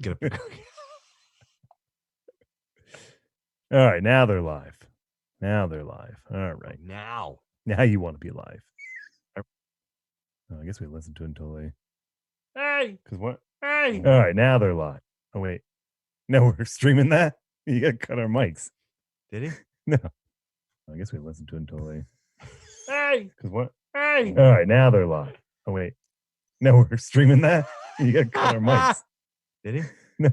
Get up. All right, now they're live. All right. Now you want to be live. I guess we listened to it until they... Hey! Because what? Hey! All right, now they're live. Oh, wait. No, we're streaming that? You got to cut our mics. Did he? No. I guess we listened to it until they... Hey! Because what? Hey! All right, now they're live. Oh, wait. No, we're streaming that? You got to cut our mics. Did he? No.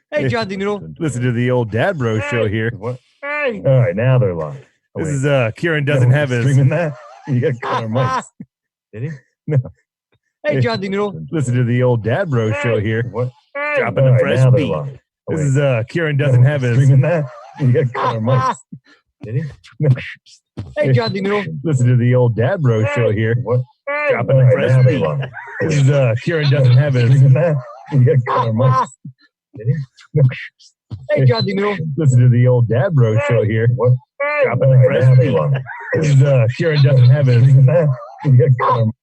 Hey, John D. Noodle. Listen to the old Dad Bro show here. What? Hey! All right, now they're live. This is Kieran doesn't have his... Streaming that? You got to cut our mics. Did he? No. Hey, John D. Noodle. Listen to the old Dad Bro show here. What? Hey! Dropping a fresh beat. This is Kieran doesn't have his... Streaming that? You got to cut our mics. Did he? No. Hey, John D. Noodle. Listen to the old Dad Bro show here. What? Hey! Dropping a fresh beat. This is Kieran doesn't have his... Streaming that? You got to cut our mics. Did he? No. Hey, John D. Noodle. Listen to the old Dad Bro show here. What? Hey! Dropping a fresh beat. This is Kieran doesn't have his... Streaming that? You got to cut our mics.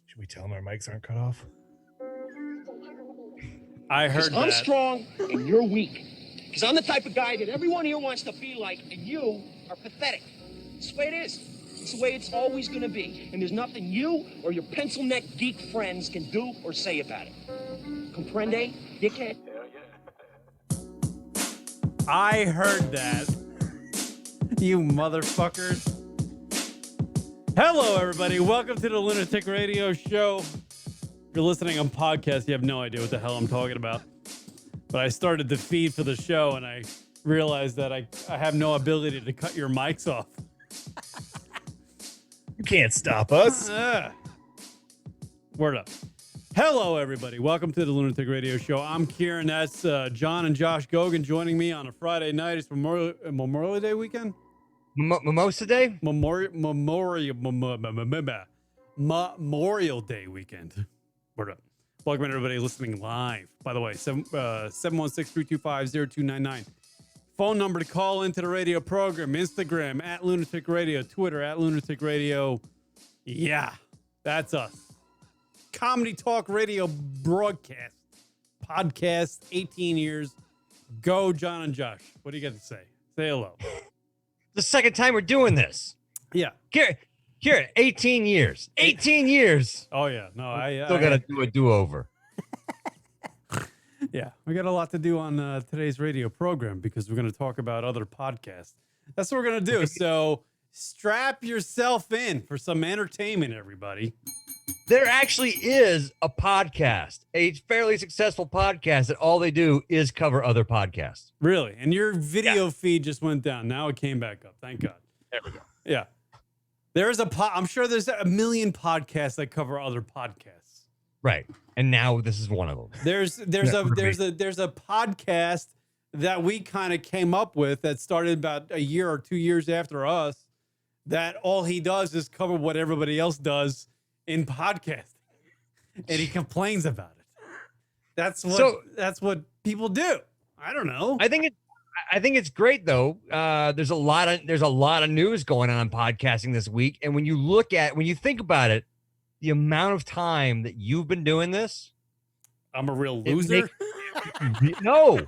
Should we tell them our mics aren't cut off? I heard I'm that. strong and you're weak. Because I'm the type of guy that everyone here wants to be like, and you are pathetic. It's the way it is. It's the way it's always going to be. And there's nothing you or your pencil-neck geek friends can do or say about it. Comprende, dickhead? I heard that. You motherfuckers. Hello, everybody. Welcome to the Lunatic Radio Show. If you're listening on podcast, you have no idea what the hell I'm talking about. But I started the feed for the show, and I realized that I have no ability to cut your mics off. You can't stop us. Word up. Hello, everybody. Welcome to the Lunatic Radio Show. I'm Kieran. That's John and Josh Gogan joining me on a Friday night. It's Memorial Day weekend? Mimosa Day? Memorial Day weekend. Word up. Welcome, everybody listening live. By the way, 716-325-0299. Phone number to call into the radio program. Instagram, @Lunatic Radio. Twitter, @Lunatic Radio. Yeah, that's us. Comedy Talk Radio broadcast. Podcast, 18 years. Go, John and Josh. What do you got to say? Say hello. The second time we're doing this. Yeah. Here, 18 years. 18 years. Oh, yeah. No, I Still got to do a do-over. Yeah, we got a lot to do on today's radio program because we're going to talk about other podcasts. That's what we're going to do. So strap yourself in for some entertainment, everybody. There actually is a podcast, a fairly successful podcast that all they do is cover other podcasts. Really? And your video feed just went down. Now it came back up. Thank God. There we go. Yeah. There's I'm sure there's a million podcasts that cover other podcasts. Right. And now this is one of them. There's a podcast that we kind of came up with that started about a year or 2 years after us, that all he does is cover what everybody else does in podcasting. And he complains about it. That's what people do. I don't know. I think it's great though. There's a lot of news going on in podcasting this week. And when you think about it, the amount of time that you've been doing this, I'm a real loser. No,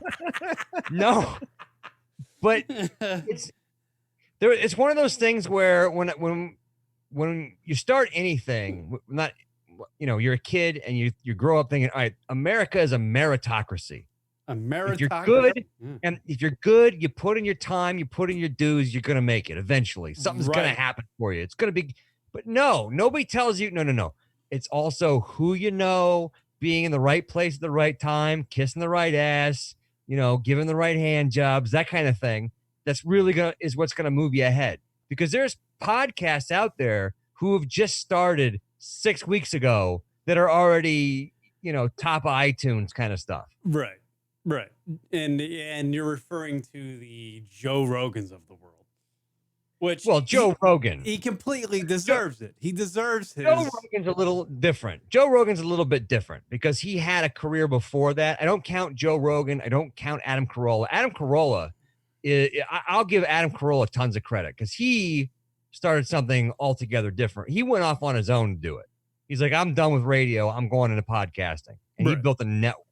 but it's one of those things where when you start anything, you're a kid and you grow up thinking, all right, America is a meritocracy. If you're good, and if you're good, you put in your time, you put in your dues, you're gonna make it eventually. Something's gonna happen for you. It's gonna be. But no, nobody tells you, no. It's also who you know, being in the right place at the right time, kissing the right ass, giving the right hand jobs, that kind of thing. That's really is what's going to move you ahead. Because there's podcasts out there who have just started 6 weeks ago that are already, top of iTunes kind of stuff. Right. And you're referring to the Joe Rogans of the world. Joe Rogan. He completely deserves it. He deserves his. Joe Rogan's a little different. Joe Rogan's a little bit different because he had a career before that. I don't count Joe Rogan. I don't count Adam Carolla. Adam Carolla, I'll give Adam Carolla tons of credit because he started something altogether different. He went off on his own to do it. He's like, I'm done with radio. I'm going into podcasting. And he built a network.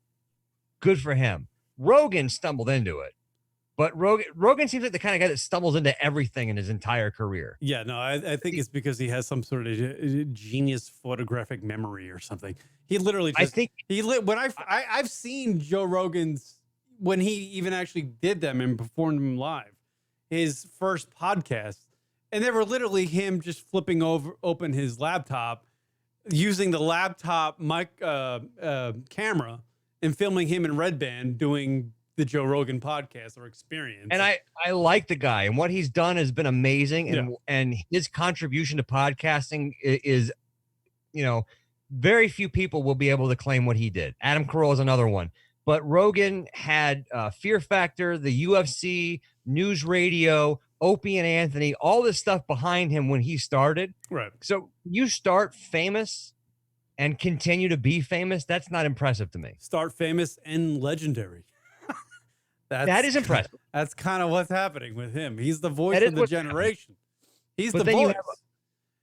Good for him. Rogan stumbled into it. But Rogan seems like the kind of guy that stumbles into everything in his entire career. Yeah, no, I think it's because he has some sort of genius photographic memory or something. He literally just, I've seen Joe Rogan's, when he even actually did them and performed them live, his first podcast, and they were literally him just flipping open his laptop, using the laptop mic camera and filming him in red band doing the Joe Rogan podcast or experience. And I like the guy, and what he's done has been amazing. And his contribution to podcasting is, very few people will be able to claim what he did. Adam Carolla is another one, but Rogan had Fear Factor, the UFC, News Radio, Opie and Anthony, all this stuff behind him when he started. Right. So you start famous and continue to be famous. That's not impressive to me. Start famous and legendary. That is impressive. That's kind of what's happening with him. He's the voice of the generation. He's the voice.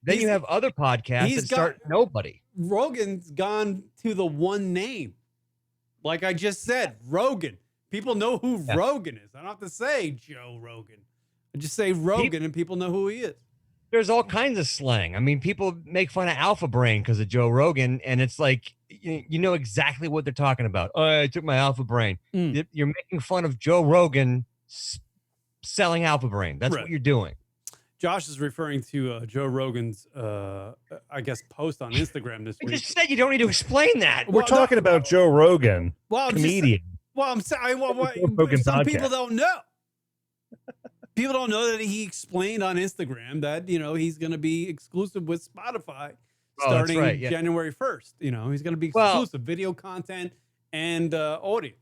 Then you have other podcasts that start nobody. Rogan's gone to the one name. Like I just said, Rogan. People know who Rogan is. I don't have to say Joe Rogan. I just say Rogan and people know who he is. There's all kinds of slang. I mean, people make fun of Alpha Brain because of Joe Rogan, and it's like, you know exactly what they're talking about. Oh, I took my Alpha Brain. You're making fun of Joe Rogan selling Alpha Brain. That's what you're doing. Josh is referring to Joe Rogan's, I guess, post on Instagram this week. I just said you don't need to explain that. We're talking about Joe Rogan, comedian. I'm sorry. Some people don't know. People don't know that he explained on Instagram that, he's going to be exclusive with Spotify starting January 1st. He's going to be exclusive video content and audio.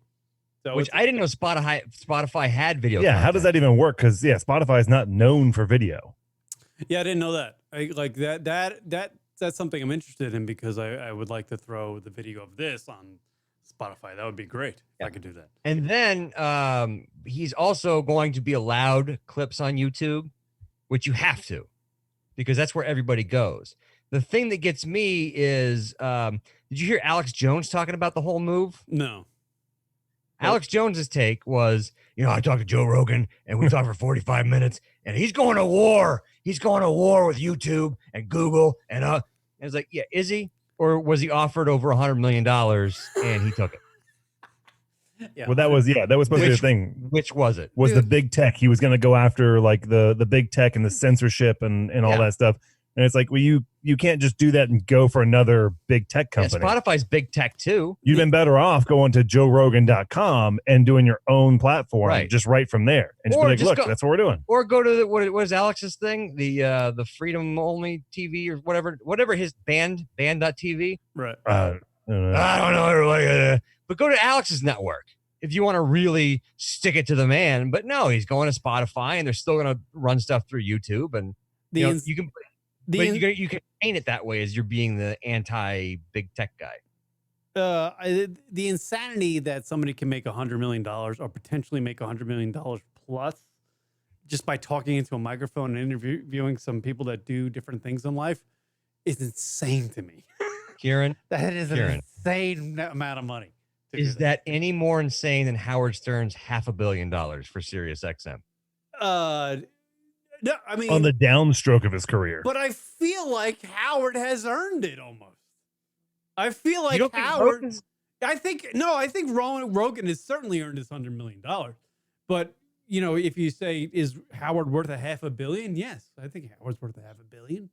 So which I didn't know Spotify had video. Yeah, content. how does that even work? Because Spotify is not known for video. Yeah, I didn't know that. That's something I'm interested in because I would like to throw the video of this on Spotify. That would be great if I could do that. And then he's also going to be allowed clips on YouTube, which you have to, because that's where everybody goes. The thing that gets me is, did you hear Alex Jones talking about the whole move? No. Alex Jones's take was, I talked to Joe Rogan and we talked for 45 minutes and he's going to war. He's going to war with YouTube and Google. And I was like, yeah, is he? Or was he offered over $100 million and he took it? Yeah. Well, that was supposed to be the thing. Which was it? Was the big tech. He was going to go after like the big tech and the censorship and all that stuff. And it's like, well, you can't just do that and go for another big tech company. Yeah, Spotify's big tech too. You've been better off going to joerogan.com and doing your own platform just right from there. And just be like, look, that's what we're doing. Or go to what is Alex's thing? The Freedom Only TV or whatever his band.tv. Right. I don't know everybody. But go to Alex's network if you want to really stick it to the man. But no, he's going to Spotify and they're still going to run stuff through YouTube. And you can... you can paint it that way as you're being the anti-big tech guy. The insanity that somebody can make $100 million or potentially make $100 million plus just by talking into a microphone and interviewing some people that do different things in life is insane to me. Kieran, that is an insane amount of money. Is that any more insane than Howard Stern's $500 million for Sirius XM? No, I mean, on the downstroke of his career. But I feel like Howard has earned it almost. I feel like Howard. I think Rogan has certainly earned his $100 million. But if you say, is Howard worth $500 million? Yes, I think Howard's worth $500 million.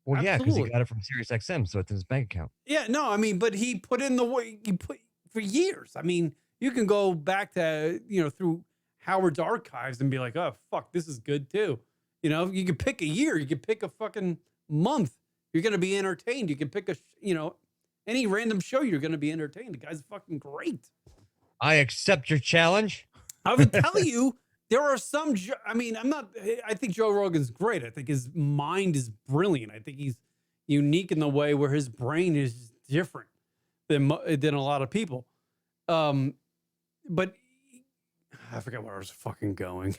Well, yeah, because he got it from Sirius XM, so it's in his bank account. Yeah, no, I mean, but he put in the way he put for years. I mean, you can go back to through Howard's archives and be like, oh fuck, this is good too. You can pick a year, you can pick a fucking month. You're gonna be entertained. You can pick any random show. You're gonna be entertained. The guy's fucking great. I accept your challenge. I would tell you there are some, I mean, I think Joe Rogan's great. I think his mind is brilliant. I think he's unique in the way where his brain is different than a lot of people. But I forgot where I was fucking going.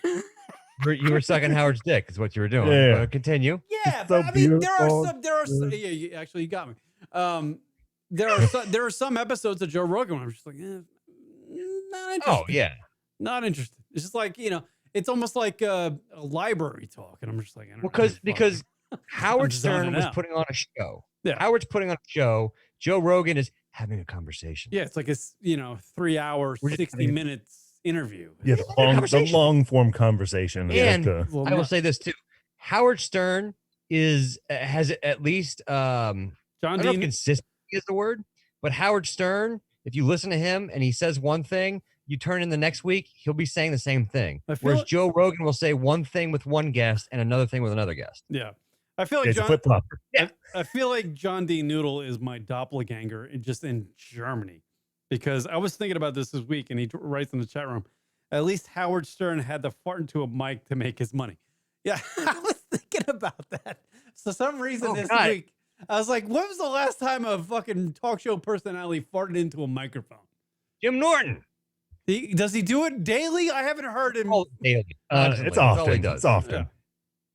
You were sucking Howard's dick is what you were doing. Yeah. Continue. Yeah, so but I mean, there are beautiful. some, yeah, actually, you got me. There are some episodes of Joe Rogan where I'm just like, not interested. Oh, yeah. Not interested. It's just like, it's almost like a library talk. And I'm just like, I don't Well, know, because Howard just Stern zoning was out. putting on a show. Yeah. Howard's putting on a show. Joe Rogan is having a conversation. yeah, it's like a 3 hour, We're just 60 minutes interview. Yeah, the long form conversation. And Well, I will say this too. Howard Stern has at least I John don't know if Dean, consistency is the word, but Howard Stern, if you listen to him and he says one thing, you turn in the next week, he'll be saying the same thing. Whereas Joe Rogan will say one thing with one guest and another thing with another guest. yeah. I feel like it's a flip flop. I feel like John D. Noodle is my doppelganger just in Germany, because I was thinking about this week, and he writes in the chat room, at least Howard Stern had to fart into a mic to make his money. Yeah, I was thinking about that. For some reason this week, I was like, when was the last time a fucking talk show personality farted into a microphone? Jim Norton. Does he do it daily? I haven't heard him. Oh, daily. It's all he often. does. It's often. Yeah.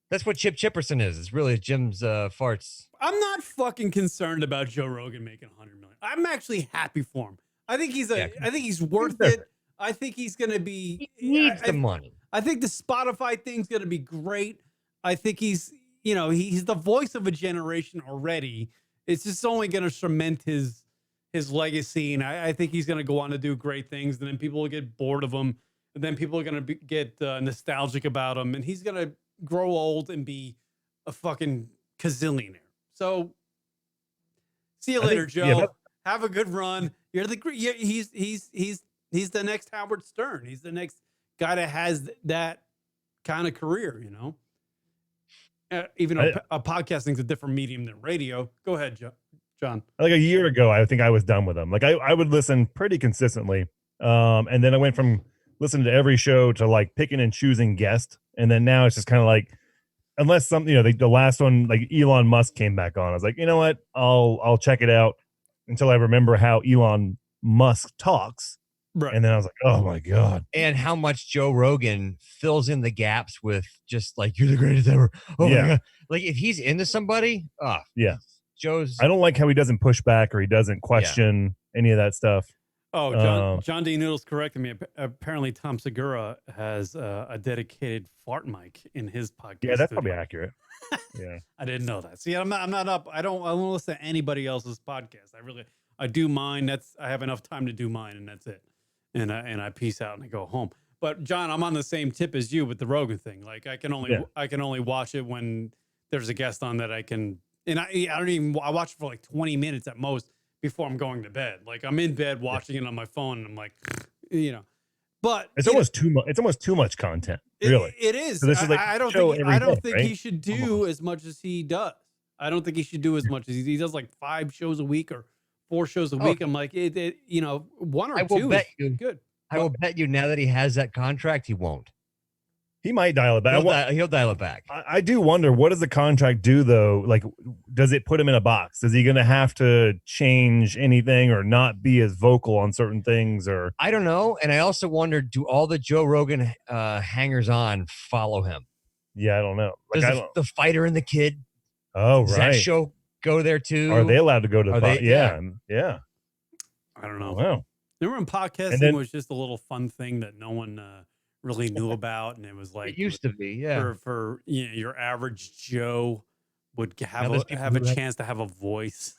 That's what Chip Chipperson is. It's really Jim's farts. I'm not fucking concerned about Joe Rogan making $100 million. I'm actually happy for him. I think he's worth it. I think he's going to be. He needs the money. I think the Spotify thing's going to be great. I think he's the voice of a generation already. It's just only going to cement his legacy, and I think he's going to go on to do great things. And then people will get bored of him, and then people are going to get nostalgic about him, and he's going to grow old and be a fucking gazillionaire. So, see you later, Joe. Yeah, have a good run. You're he's the next Howard Stern. He's the next guy that has that kind of career, even though podcasting is a different medium than radio. Go ahead, John. Like a year ago, I think I was done with them. Like I would listen pretty consistently. And then I went from listening to every show to like picking and choosing guests. And then now it's just kind of like, unless something, the last one, like Elon Musk came back on, I was like, you know what? I'll check it out until I remember how Elon Musk talks. Right. And then I was like, oh my God. And how much Joe Rogan fills in the gaps with just like, you're the greatest ever. Oh my God. Like if he's into somebody, yeah. Joe's. I don't like how he doesn't push back or he doesn't question any of that stuff. Oh, John D. Noodle's correcting me. Apparently, Tom Segura has a dedicated fart mic in his podcast. Yeah, that's probably accurate. Yeah, I didn't know that. See, I'm not up. I don't listen to anybody else's podcast. I do mine. I have enough time to do mine, and that's it. And I peace out and I go home. But John, I'm on the same tip as you with the Rogan thing. Like I can only watch it when there's a guest on that I can. And I watch it for like 20 minutes at most before I'm going to bed. Like I'm in bed watching it on my phone, and I'm like, but it's almost too much. It's almost too much content. Really, it is. So this is like I don't think he should do as much as he does. I don't think he should do as much as he does. Like 5 shows a week or 4 shows a week. I'm like, 1 or 2 is good. I will bet you now that he has that contract, he won't. He might dial it back. He'll dial it back. I do wonder, what does the contract do though? Like, does it put him in a box? Is he going to have to change anything or not be as vocal on certain things? Or I don't know. And I also wonder, do all the Joe Rogan hangers on follow him? Yeah, I don't know. Does the fighter and the kid? Oh, does right. that show go there too? Are they allowed to go to the yeah. I don't know. Wow. Remember when podcasting was just a little fun thing that no one really knew about, and it was like it used to be, yeah. For your average Joe would have a chance to have a voice.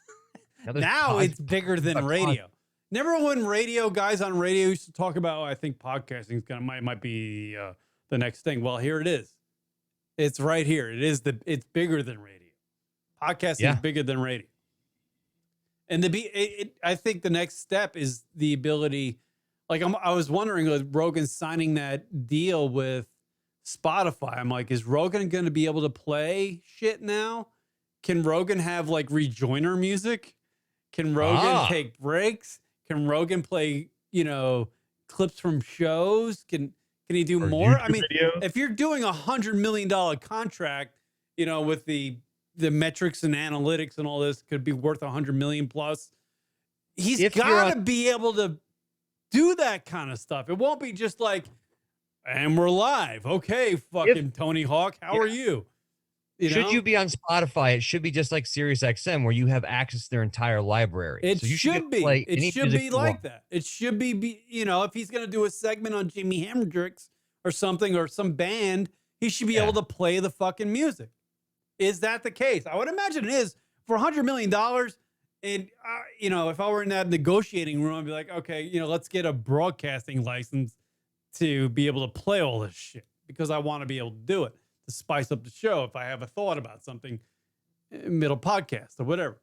Now it's bigger than radio. Remember when guys on radio used to talk about, I think podcasting might be the next thing. Well, here it is. It's right here. It's bigger than radio. Podcasting is bigger than radio. And I think the next step is the ability. Like I was wondering, with Rogan signing that deal with Spotify, I'm like, is Rogan going to be able to play shit now? Can Rogan have like rejoiner music? Can Rogan take breaks? Can Rogan play, clips from shows? Can Can he do Or more? I YouTube mean, videos? if you're doing $100 million contract, with the metrics and analytics and all this, could be worth 100 million plus. He's got to be able to do that kind of stuff. It won't be just like, and we're live. Okay, fucking Tony Hawk, how are you? Should you be on Spotify? It should be just like Sirius XM, where you have access to their entire library. It so you should be. It should be like that. It should be. If he's going to do a segment on Jimi Hendrix or something or some band, he should be able to play the fucking music. Is that the case? I would imagine it is. For $100 million, and if I were in that negotiating room, I'd be like, okay, let's get a broadcasting license to be able to play all this shit because I want to be able to do it. To spice up the show if I have a thought about something middle podcast or whatever.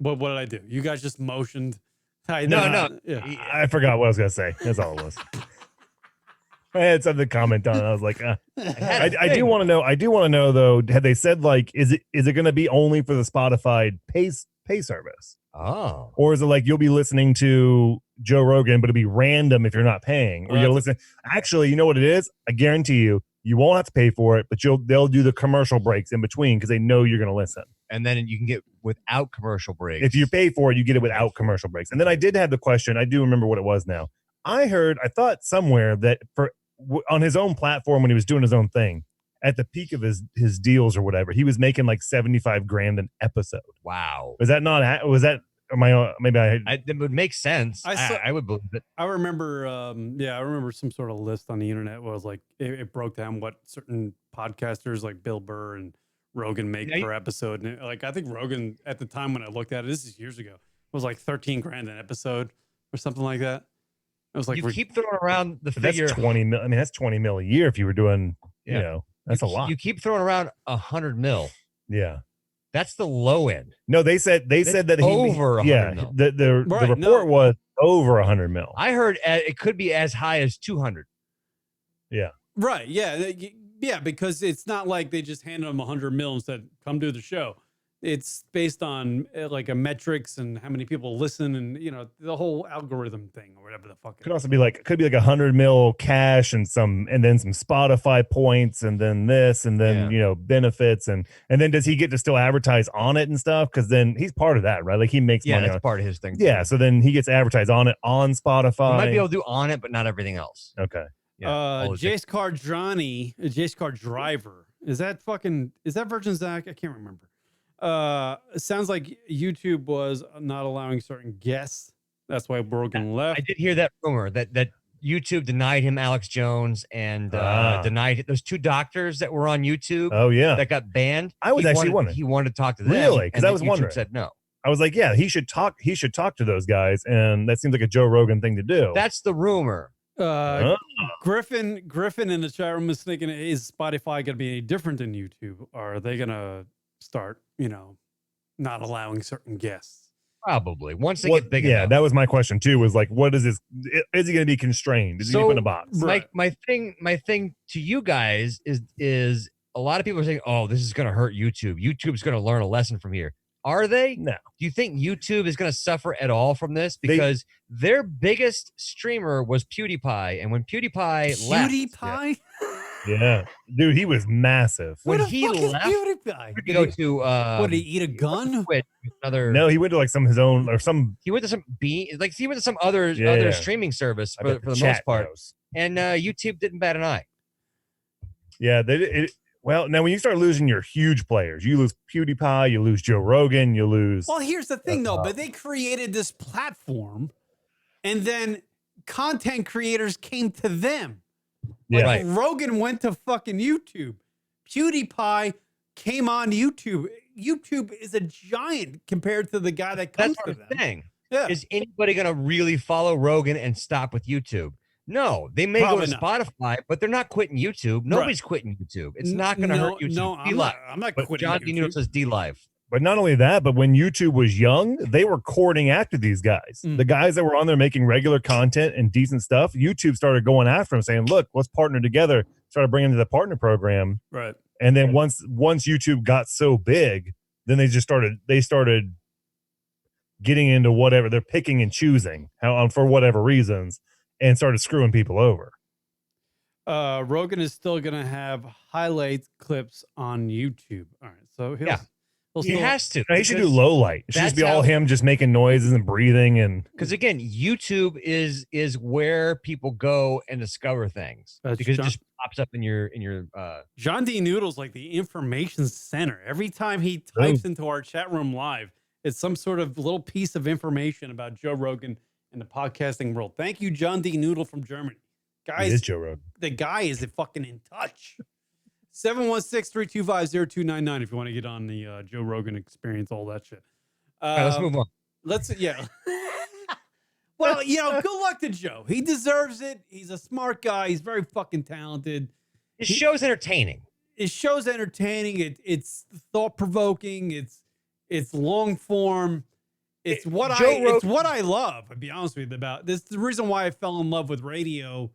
But what did I do? You guys just motioned. No. Yeah. I forgot what I was going to say. That's all it was. I had something to comment on. I was like, I do want to know. I do want to know though. Had they said like, is it going to be only for the Spotify pay service? Oh, or is it like you'll be listening to Joe Rogan, but it'll be random if you're not paying, or you'll listen? Actually, you know what it is? I guarantee you. You won't have to pay for it, but they'll do the commercial breaks in between because they know you're going to listen. And then you can get without commercial breaks. If you pay for it, you get it without commercial breaks. And then I did have the question. I do remember what it was now. I thought somewhere that on his own platform when he was doing his own thing, at the peak of his deals or whatever, he was making like $75,000 an episode. Wow. Was that not? Was that? It would make sense. I would believe it. I remember, I remember some sort of list on the internet was like it broke down what certain podcasters like Bill Burr and Rogan make per episode. And I think Rogan at the time when I looked at it, this is years ago, was like $13,000 an episode or something like that. It was like you keep throwing around the figure. That's 20 mil. I mean, that's 20 mil a year if you were doing. That's a lot. You keep throwing around 100 mil. Yeah. That's the low end. No, they said that over 100 mil. The report was over 100 mil. I heard it could be as high as 200. Yeah. Right. Yeah, because it's not like they just handed them 100 mil and said, "Come do the show." It's based on like a metrics and how many people listen and the whole algorithm thing or whatever the fuck. Could also be like 100 mil cash and then some Spotify points and then this and then benefits and then does he get to still advertise on it and stuff? Because then he's part of that, right? Like he makes money. That's part of his thing. Yeah, so then he gets advertised on it on Spotify. He might be able to do on it, but not everything else. Okay. Yeah, Jace Car Driver. Is that Virgin Zach? I can't remember. It sounds like YouTube was not allowing certain guests. That's why Rogan left. I did hear that rumor that YouTube denied him Alex Jones and denied those two doctors that were on YouTube. Oh yeah, that got banned. I was wondering. He wanted to talk to them. Really? Because I was wondering. Said no. I was like, yeah, he should talk to those guys, and that seems like a Joe Rogan thing to do. That's the rumor. Griffin in the chat room is thinking, is Spotify going to be any different than YouTube? Or are they going to start, not allowing certain guests? Probably once they get big enough. Yeah, that was my question too. Was like, what is this? Is he going to be constrained? Is he in a box? My thing to you guys is a lot of people are saying, "Oh, this is going to hurt YouTube. YouTube's going to learn a lesson from here." Are they? No. Do you think YouTube is going to suffer at all from this? Because their biggest streamer was PewDiePie, and when PewDiePie left, yeah, dude, he was massive. When he left, PewDiePie? He go to what? Did he eat a gun? No, he went to like his own or some. He went to some other streaming service for the most part, and YouTube didn't bat an eye. Yeah, well, now when you start losing your huge players, you lose PewDiePie, you lose Joe Rogan, you lose. Well, here's the thing, though. But they created this platform, and then content creators came to them. Yeah, like Rogan went to fucking YouTube. PewDiePie came on YouTube. YouTube is a giant compared to the guy that comes to them. Thing. Yeah. Is anybody going to really follow Rogan and stop with YouTube? No, they may go to Spotify, but they're not quitting YouTube. Nobody's quitting YouTube. It's not going to hurt YouTube. No, I'm not quitting John YouTube. says D-Live. But not only that, but when YouTube was young, they were courting after these guys. The guys that were on there making regular content and decent stuff, YouTube started going after them, saying, look, let's partner together. Started bringing them to the partner program. Right. And then once YouTube got so big, then they started getting into whatever. They're picking and choosing for whatever reasons and started screwing people over. Rogan is still going to have highlight clips on YouTube. All right. So he has to. He should do low light. It should just be all him just making noises and breathing. And because again, YouTube is where people go and discover things because it just pops up in your John D. Noodle's like the information center. Every time he types into our chat room live, it's some sort of little piece of information about Joe Rogan and the podcasting world. Thank you, John D. Noodle from Germany. Guys, it is Joe Rogan. The guy is fucking in touch. 716-325-0299 if you want to get on the Joe Rogan experience, all that shit. All right, let's move on. Well, good luck to Joe. He deserves it. He's a smart guy. He's very fucking talented. His show's entertaining. It's thought-provoking. It's long form. It's what I love. I'll be honest with you about this. The reason why I fell in love with radio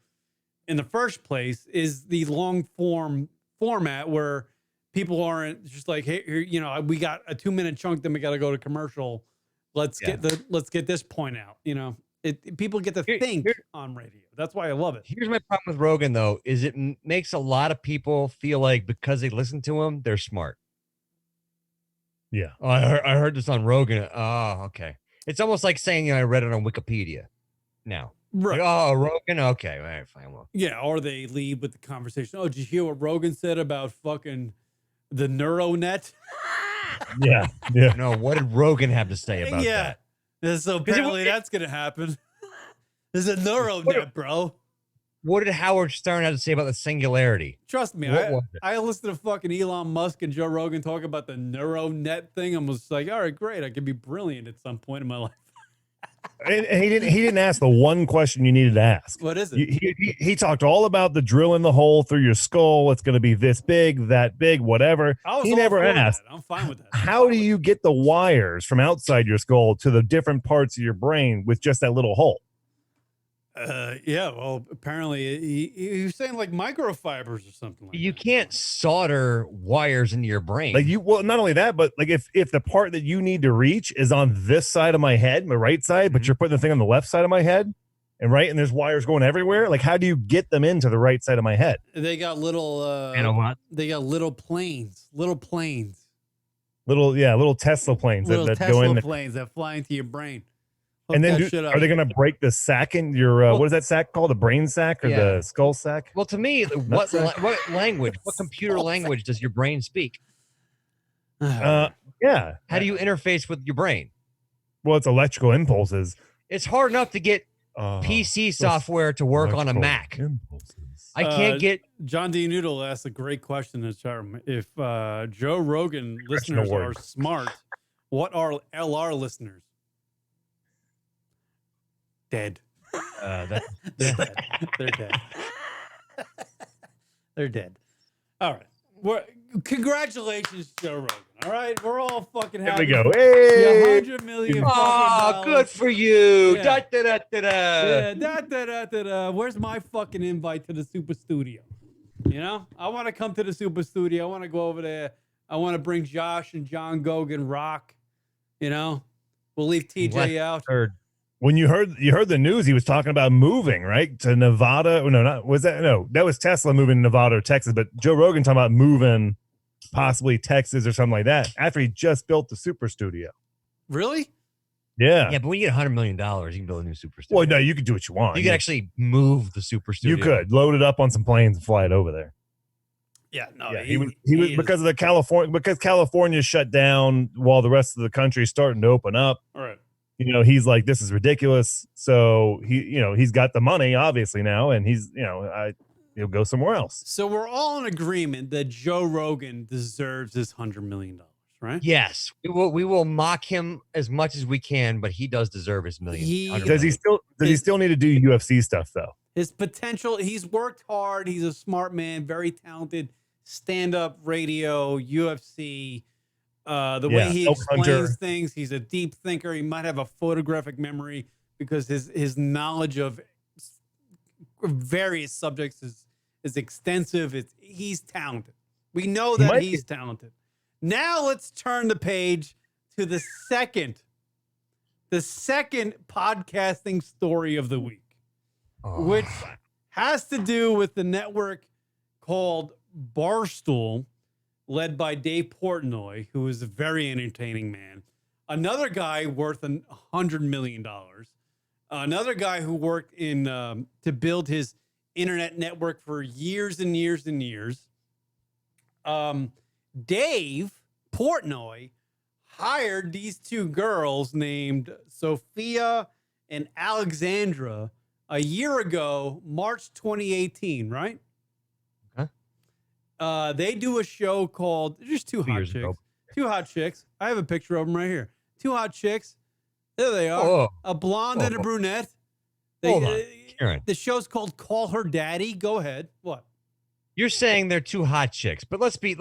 in the first place is the long form format where people aren't just like, hey, here, we got a 2-minute chunk, then we got to go to commercial. Let's get this point out. People get to think on radio. That's why I love it. Here's my problem with Rogan, though, is it makes a lot of people feel like because they listen to him, they're smart. Yeah. Oh, I heard this on Rogan. Oh, okay. It's almost like saying I read it on Wikipedia now. Right. Like, oh, Rogan? Okay. All right, fine. Well. Yeah, or they lead with the conversation. Oh, did you hear what Rogan said about fucking the neuronet? Yeah. No, what did Rogan have to say about that? So apparently that's going to happen. There's a neuronet, bro. What did Howard Stern have to say about the singularity? Trust me, I listened to fucking Elon Musk and Joe Rogan talk about the neuronet thing. I was like, all right, great. I could be brilliant at some point in my life. And he didn't ask the one question you needed to ask. What is it? He talked all about the drilling the hole through your skull. It's going to be this big, that big, whatever. He never asked. I'm fine with that. How do you get the wires from outside your skull to the different parts of your brain with just that little hole? Well, apparently he was saying like microfibers or something like you that. Can't solder wires into your brain. Not only that, but like if the part that you need to reach is on this side of my head, my right side, but you're putting the thing on the left side of my head and there's wires going everywhere. Like, how do you get them into the right side of my head? They got little, they got little planes, little Tesla planes that go in. Planes that fly into your brain. And then are they going to break the sac in your, what is that sac called? The brain sac or the skull sac? Well, to me, what language, what computer language does your brain speak? Yeah. How do you interface with your brain? Well, it's electrical impulses. It's hard enough to get PC software to work on a Mac. Impulses. I can't get. John D. Noodle asked a great question in the chat room. If Joe Rogan listeners are smart, what are LR listeners? Dead. They're dead. They're dead. They're dead. All right. Congratulations, Joe Rogan. All right. We're all fucking happy. Here we go. Hey. 100 million. Oh, good for you. Yeah. Da. Where's my fucking invite to the Super Studio? I want to come to the Super Studio. I want to go over there. I want to bring Josh and John Gogan rock. We'll leave TJ out. When you heard the news, he was talking about moving right to Nevada. That was Tesla moving to Nevada or Texas, but Joe Rogan talking about moving possibly Texas or something like that after he just built the Super Studio. Really? Yeah. Yeah, but when you get $100 million, you can build a new Super Studio. Well, no, you could do what you want. You could actually move the Super Studio. You could load it up on some planes and fly it over there. Yeah, no. Yeah, he was because of because California shut down while the rest of the country is starting to open up. All right. He's like, this is ridiculous. So he's got the money obviously now, and he'll go somewhere else. So we're all in agreement that Joe Rogan deserves his $100 million, right? Yes, we will mock him as much as we can, but he does deserve his million. Does he still need to do UFC stuff though? His potential. He's worked hard. He's a smart man, very talented. Stand-up radio, UFC. Way he explains things, he's a deep thinker. He might have a photographic memory because his knowledge of various subjects is extensive. He's talented. We know that he's talented. Now let's turn the page to the second podcasting story of the week, which has to do with the network called Barstool, led by Dave Portnoy, who is a very entertaining man. Another guy worth $100 million. Another guy who worked in to build his internet network for years and years and years. Dave Portnoy hired these two girls named Sophia and Alexandra a year ago, March 2018, right? They do a show called just two hot chicks. Ago. Two hot chicks. I have a picture of them right here. Two hot chicks. There they are. Oh. A blonde and a brunette. Hold on, Karen. The show's called Call Her Daddy. Go ahead. What? You're saying they're two hot chicks, but let's be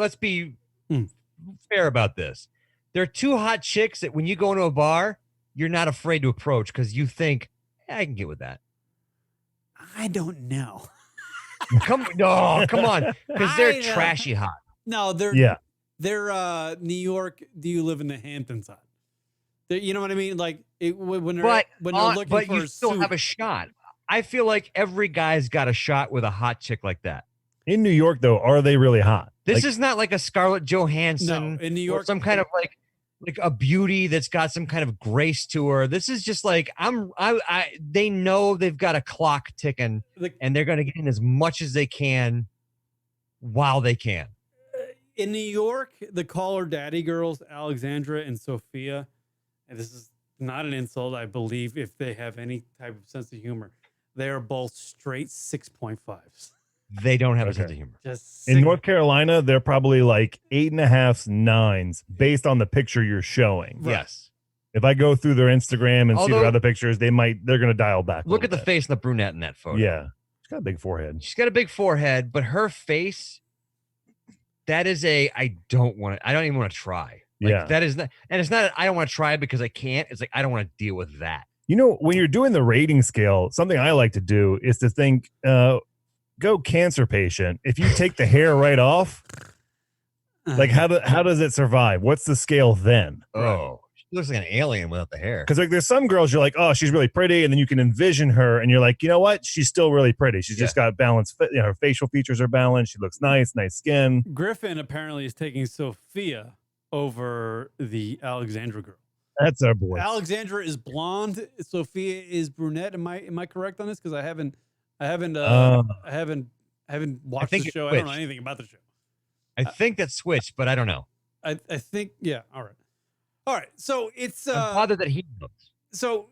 fair about this. They're two hot chicks that when you go into a bar, you're not afraid to approach because you think, I can get with that. I don't know. Come on, because they're trashy hot. No, they're New York. Do you live in the Hamptons hot? You know what I mean? Like when they're looking but for you still have a shot. I feel like every guy's got a shot with a hot chick like that. In New York, though, are they really hot? This is not like a Scarlett Johansson. No, in New York, or some kind of like a beauty that's got some kind of grace to her. This is just like they know they've got a clock ticking, and they're going to get in as much as they can while they can. In New York, the Call Her Daddy girls, Alexandra and Sophia, and this is not an insult, I believe, if they have any type of sense of humor, they are both straight 6.5s. They don't have a sense of humor. In North Carolina, they're probably like 8.5s, 9s based on the picture you're showing. Right. Yes. If I go through their Instagram and see their other pictures, they're going to dial back. Look at the face of the brunette in that photo. Yeah. She's got a big forehead. She's got a big forehead, but her face, that is I don't even want to try. Like, that is not, and it's not, I don't want to try because I can't. It's like, I don't want to deal with that. You know, when you're doing the rating scale, something I like to do is to think, go cancer patient. If you take the hair right off, like how does it survive? What's the scale then? Oh, she looks like an alien without the hair. Because like there's some girls you're like, oh, she's really pretty, and then you can envision her, and you're like, you know what? She's still really pretty. She's just got balanced. Her facial features are balanced. She looks nice skin. Griffin apparently is taking Sophia over the Alexandra girl. That's our boy. Alexandra is blonde. Sophia is brunette. Am I correct on this? Because I haven't watched the show. I don't know anything about the show. I think that switched, but I don't know. I think, yeah. All right. So it's I'm bothered that he knows. So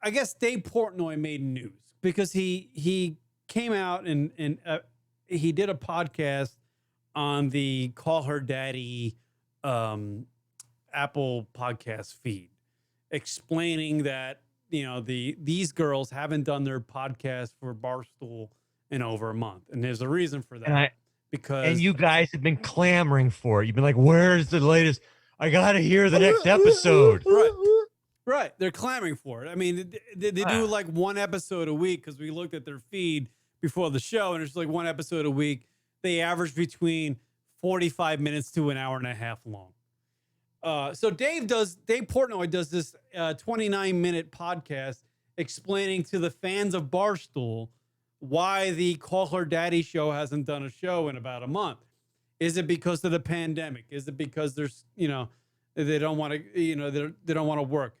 I guess Dave Portnoy made news because he came out and he did a podcast on the Call Her Daddy Apple podcast feed, explaining that these girls haven't done their podcast for Barstool in over a month, and there's a reason for that. And you guys have been clamoring for it. You've been like, "Where's the latest? I gotta hear the next episode." Right. They're clamoring for it. I mean, they do like one episode a week because we looked at their feed before the show, and it's like one episode a week. They average between 45 minutes to an hour and a half long. So Dave Portnoy does this 29-minute podcast explaining to the fans of Barstool why the Call Her Daddy show hasn't done a show in about a month. Is it because of the pandemic? Is it because there's, they don't want to, they don't want to work?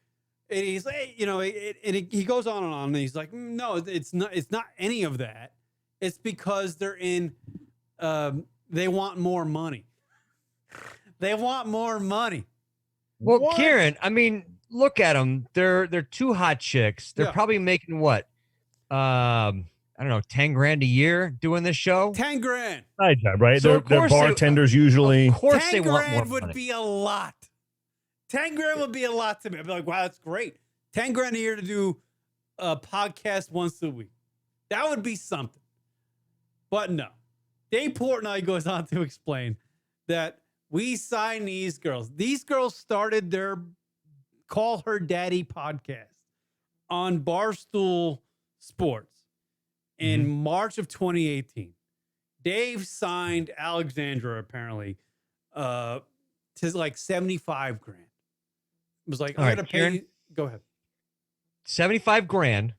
And he's like, he goes on, and he's like, no, it's not any of that. It's because they're they want more money. They want more money. Well, what? Kieran, I mean, look at them. They're two hot chicks. They're probably making what? I don't know, 10 grand a year doing this show. 10 grand. Side job, right? So they're bartenders usually. Of course 10 they want more grand would be a lot. 10 grand would be a lot to me. I'd be like, wow, that's great. 10 grand a year to do a podcast once a week. That would be something. But no. Dave Portnoy goes on to explain that we signed these girls. These girls started their Call Her Daddy podcast on Barstool Sports in March of 2018. Dave signed Alexandra apparently to like 75 grand. It was like, I got to pay. Go ahead. 75 grand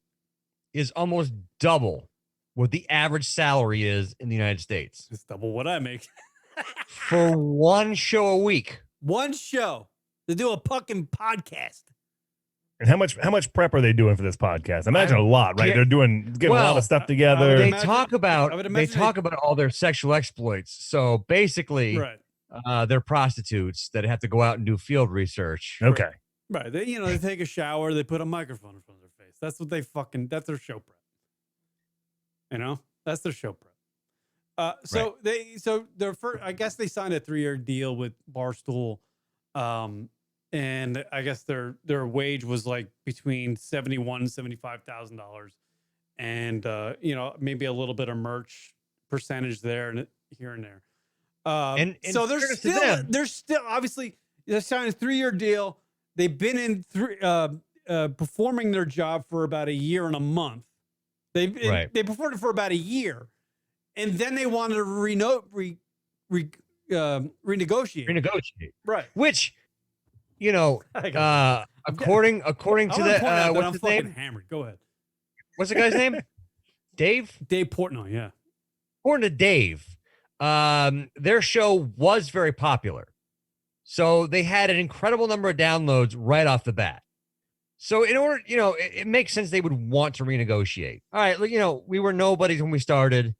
is almost double what the average salary is in the United States. It's double what I make. For one show a week. One show to do a fucking podcast. And how much prep are they doing for this podcast? I imagine a lot, right? They're getting a lot of stuff together. They talk about all their sexual exploits. So basically, they're prostitutes that have to go out and do field research. Okay. Right. They take a shower, they put a microphone in front of their face. That's what that's their show prep. That's their show prep. Their first, I guess they signed a 3-year deal with Barstool. And I guess their wage was like between $71,000 and $75,000, and maybe a little bit of merch percentage there and here and there. And so they're still obviously they signed a 3-year deal. They've been in performing their job for about a year and a month. They performed it for about a year, and then they wanted to renegotiate. Right, which. According to that, what's his name? Hammered. Go ahead. What's the guy's name? Dave Portnoy. Yeah. According to Dave, their show was very popular, so they had an incredible number of downloads right off the bat. So in order, it makes sense they would want to renegotiate. All right, we were nobodies when we started.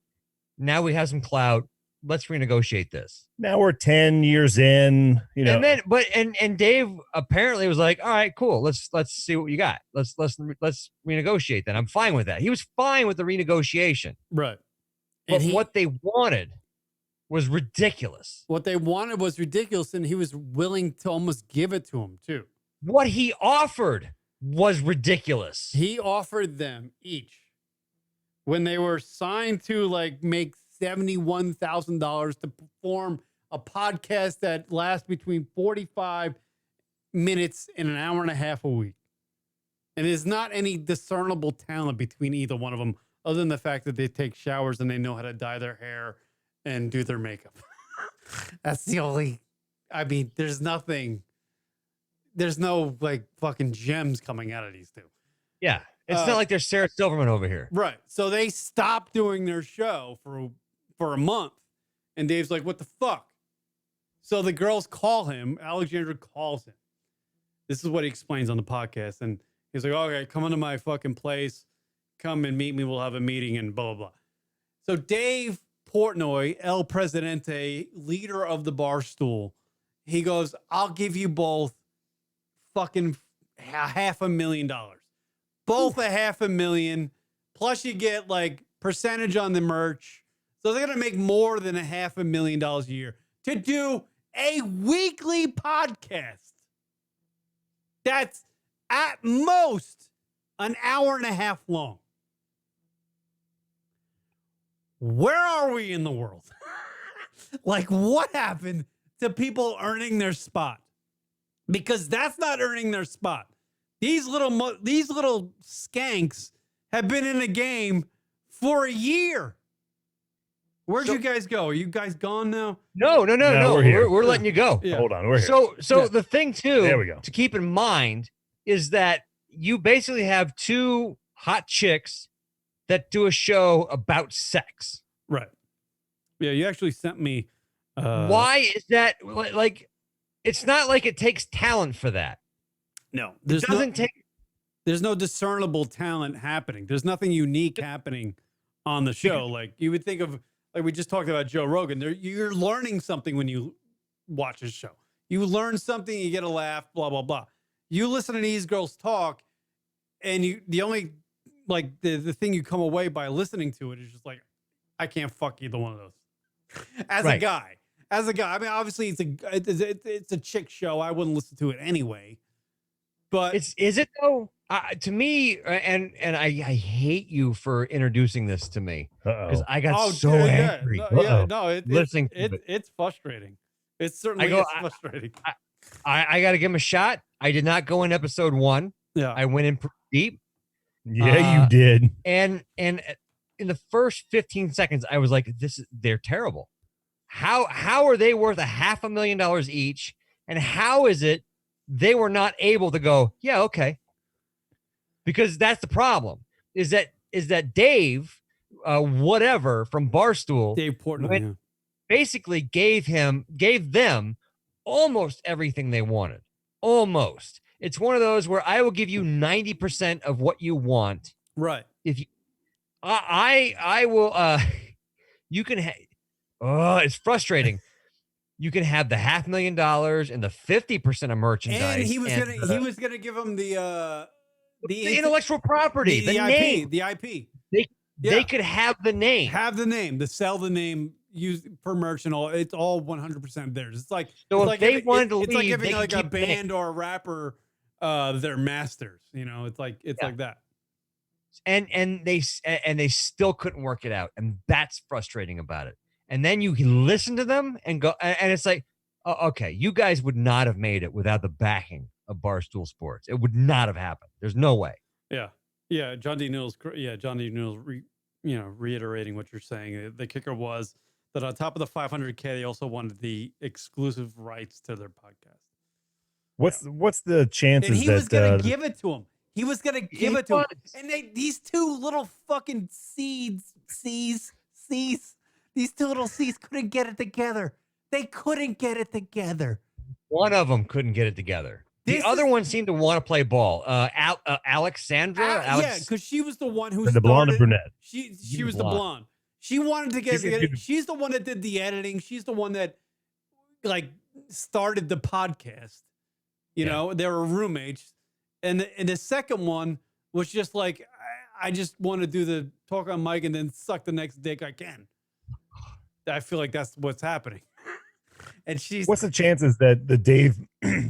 Now we have some clout. Let's renegotiate this. Now we're 10 years in, And then, and Dave apparently was like, all right, cool. Let's see what you got. Let's renegotiate then. I'm fine with that. He was fine with the renegotiation. Right. But what they wanted was ridiculous. What they wanted was ridiculous, and he was willing to almost give it to him too. What he offered was ridiculous. He offered them each, when they were signed to make $71,000 to perform a podcast that lasts between 45 minutes and an hour and a half a week. And there's not any discernible talent between either one of them, other than the fact that they take showers and they know how to dye their hair and do their makeup. That's the only, there's no fucking gems coming out of these two. Yeah. It's not like there's Sarah Silverman over here. Right. So they stopped doing their show for a month. And Dave's like, what the fuck? So the girls call him. Alexandra calls him. This is what he explains on the podcast. And he's like, okay, come into my fucking place. Come and meet me. We'll have a meeting and blah, blah, blah. So Dave Portnoy, El Presidente, leader of the Barstool, he goes, I'll give you both fucking $500,000. Both $500,000. Plus you get percentage on the merch. So they're going to make more than $500,000 a year to do a weekly podcast. That's at most an hour and a half long. Where are we in the world? What happened to people earning their spot? Because that's not earning their spot. These little skanks have been in the game for a year. Where'd you guys go? Are you guys gone now? No. We're letting you go. Yeah. Hold on, we're here. So the thing too, there we go, to keep in mind is that you basically have two hot chicks that do a show about sex. Right. Yeah, you actually sent me. Why is that? It's not like it takes talent for that. No, there's no discernible talent happening. There's nothing unique happening on the show. You would think of, we just talked about Joe Rogan. You're learning something when you watch his show. You learn something, you get a laugh, blah, blah, blah. You listen to these girls talk, and the only the thing you come away by listening to it is just I can't fuck either one of those. As a guy, obviously it's a chick show. I wouldn't listen to it anyway. But is it though? To me, and I hate you for introducing this to me because I got angry. Listening, it's frustrating. It certainly is frustrating. I got to give him a shot. I did not go in episode 1. Yeah, I went in pretty deep. Yeah, you did. And in the first 15 seconds, I was like, they're terrible. How are they worth $500,000 each? And how is it they were not able to go, yeah, okay. Because that's the problem is that Dave, whatever from Barstool, Dave Portnoy, basically gave them almost everything they wanted. Almost. It's one of those where I will give you 90% of what you want. right? If you, I will. You can. It's frustrating. You can have the $500,000 and the 50% of merchandise. And he was gonna give him the intellectual property, the name, the IP. They could have the name, to sell the name, use for merch and all. It's all 100% theirs. It's like so it's if they wanted to leave, it's like giving like a band or a rapper their masters. It's like that. And they still couldn't work it out, and that's frustrating about it. And then you listen to them and go, and it's like, oh, okay, you guys would not have made it without the backing of Barstool Sports. It would not have happened. There's no way. Yeah. John D. Newell's reiterating what you're saying. The kicker was that on top of the 500K, they also wanted the exclusive rights to their podcast. What's the chances and he that was gonna give it to him? He was gonna give it to him. And these two little fucking these two little C's couldn't get it together. They couldn't get it together. One of them couldn't get it together. The other one seemed to want to play ball. Alexandra? Yeah, because she was the one who the blonde or brunette. She was the blonde. She wanted to get it together. She's the one that did the editing. She's the one that started the podcast. You know, they were roommates. And the second one was just like, I just want to do the talk on mic and then suck the next dick I can. I feel like that's what's happening. And what's the chances that the Dave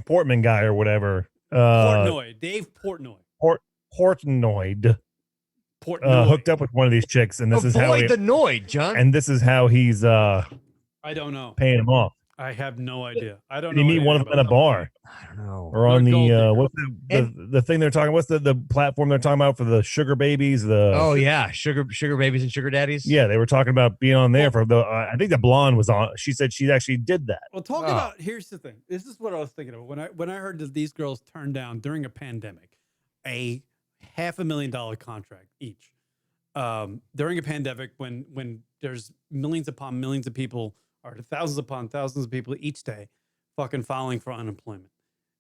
Portman guy or whatever, Dave Portnoy, hooked up with one of these chicks, and this is how the Noid, John. And this is how he's I don't know, paying him off. I have no idea. I don't know. Did you meet one of them in a bar? I don't know. Or on the what's the thing they're talking? What's the platform they're talking about for the sugar babies? Sugar babies and sugar daddies. Yeah, they were talking about being on there for the. I think the blonde was on. She said she actually did that. Well, about here's the thing. This is what I was thinking of when I heard that these girls turned down during a pandemic a $500,000 contract each. During a pandemic, when there's millions upon millions of people, or thousands upon thousands of people each day fucking filing for unemployment.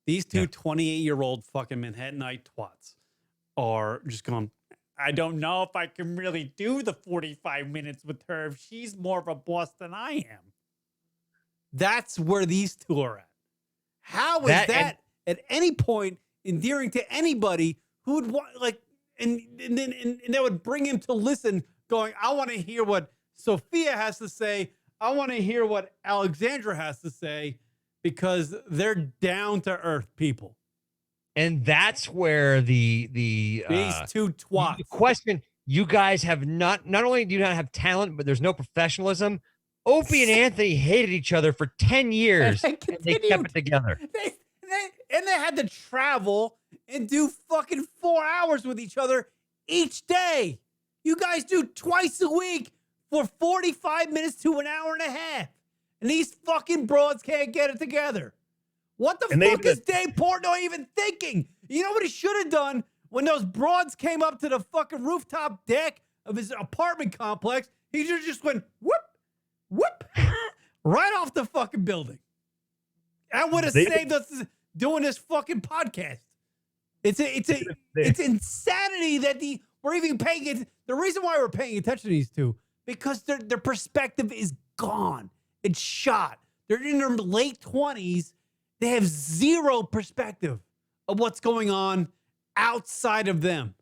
These two 28-year-old fucking Manhattanite twats are just going, I don't know if I can really do the 45 minutes with her if she's more of a boss than I am. That's where these two are at. How is that at any point endearing to anybody who would want, and that would bring him to listen, going, I want to hear what Sophia has to say. I want to hear what Alexandra has to say, because they're down to earth people. And that's where these two twats. The question, you guys have not only do you not have talent, but there's no professionalism. Opie and Anthony hated each other for 10 years and they kept it together. They had to travel and do fucking 4 hours with each other each day. You guys do twice a week for 45 minutes to an hour and a half. And these fucking broads can't get it together. What the fuck is Dave Portnoy even thinking? You know what he should have done when those broads came up to the fucking rooftop deck of his apartment complex? He just went, whoop, whoop, right off the fucking building. That would have saved us doing this fucking podcast. It's insanity that we're even paying it. The reason why we're paying attention to these two, because their perspective is gone. It's shot. They're in their late 20s. They have zero perspective of what's going on outside of them.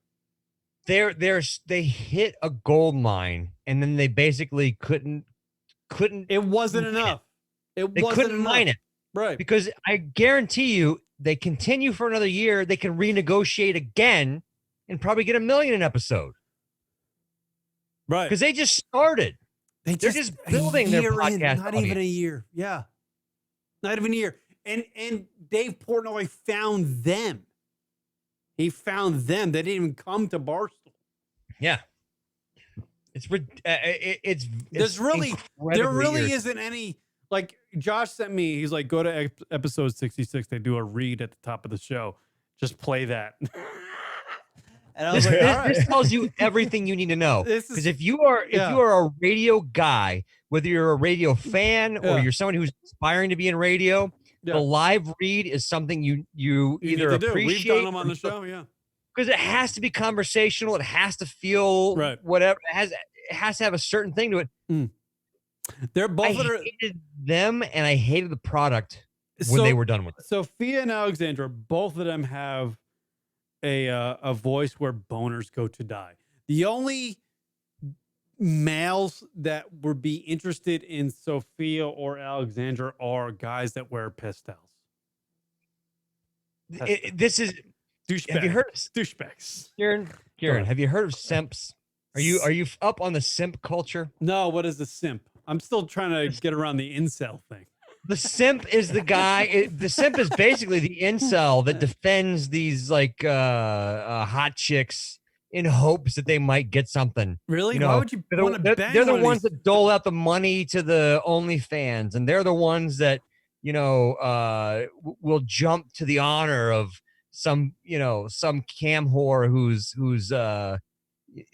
They hit a gold mine, and then they basically couldn't. It wasn't enough. They couldn't mine it, right? Because I guarantee you, they continue for another year. They can renegotiate again, and probably get $1 million an episode. Right? Because they just started. They're just building their podcast. Not even a year. Yeah. Not even a year. And Dave Portnoy found them. He found them. They didn't even come to Barstool. Yeah. There really isn't any, like Josh sent me, he's like, go to episode 66. They do a read at the top of the show. Just play that. And I was like, all right. This tells you everything you need to know. Because if you are a radio guy, whether you're a radio fan or you're someone who's aspiring to be in radio, the live read is something you either appreciate. We've done them on the show, because it has to be conversational. It has to feel whatever. It has to have a certain thing to it. They're both. I hated them, and I hated the product when they were done with it. Sophia and Alexandra, both of them have a voice where boners go to die. The only males that would be interested in Sophia or Alexandra are guys that wear pastels. This is douchebags. Have you heard of douchebags? Kieran, have you heard of simps? Are you up on the simp culture? No. What is the simp? I'm still trying to get around the incel thing. The simp is the guy. The simp is basically the incel that defends these like hot chicks in hopes that they might get something. Really? Why would you want to bang? They're the ones that dole out the money to the OnlyFans, and they're the ones that will jump to the honor of some cam whore who's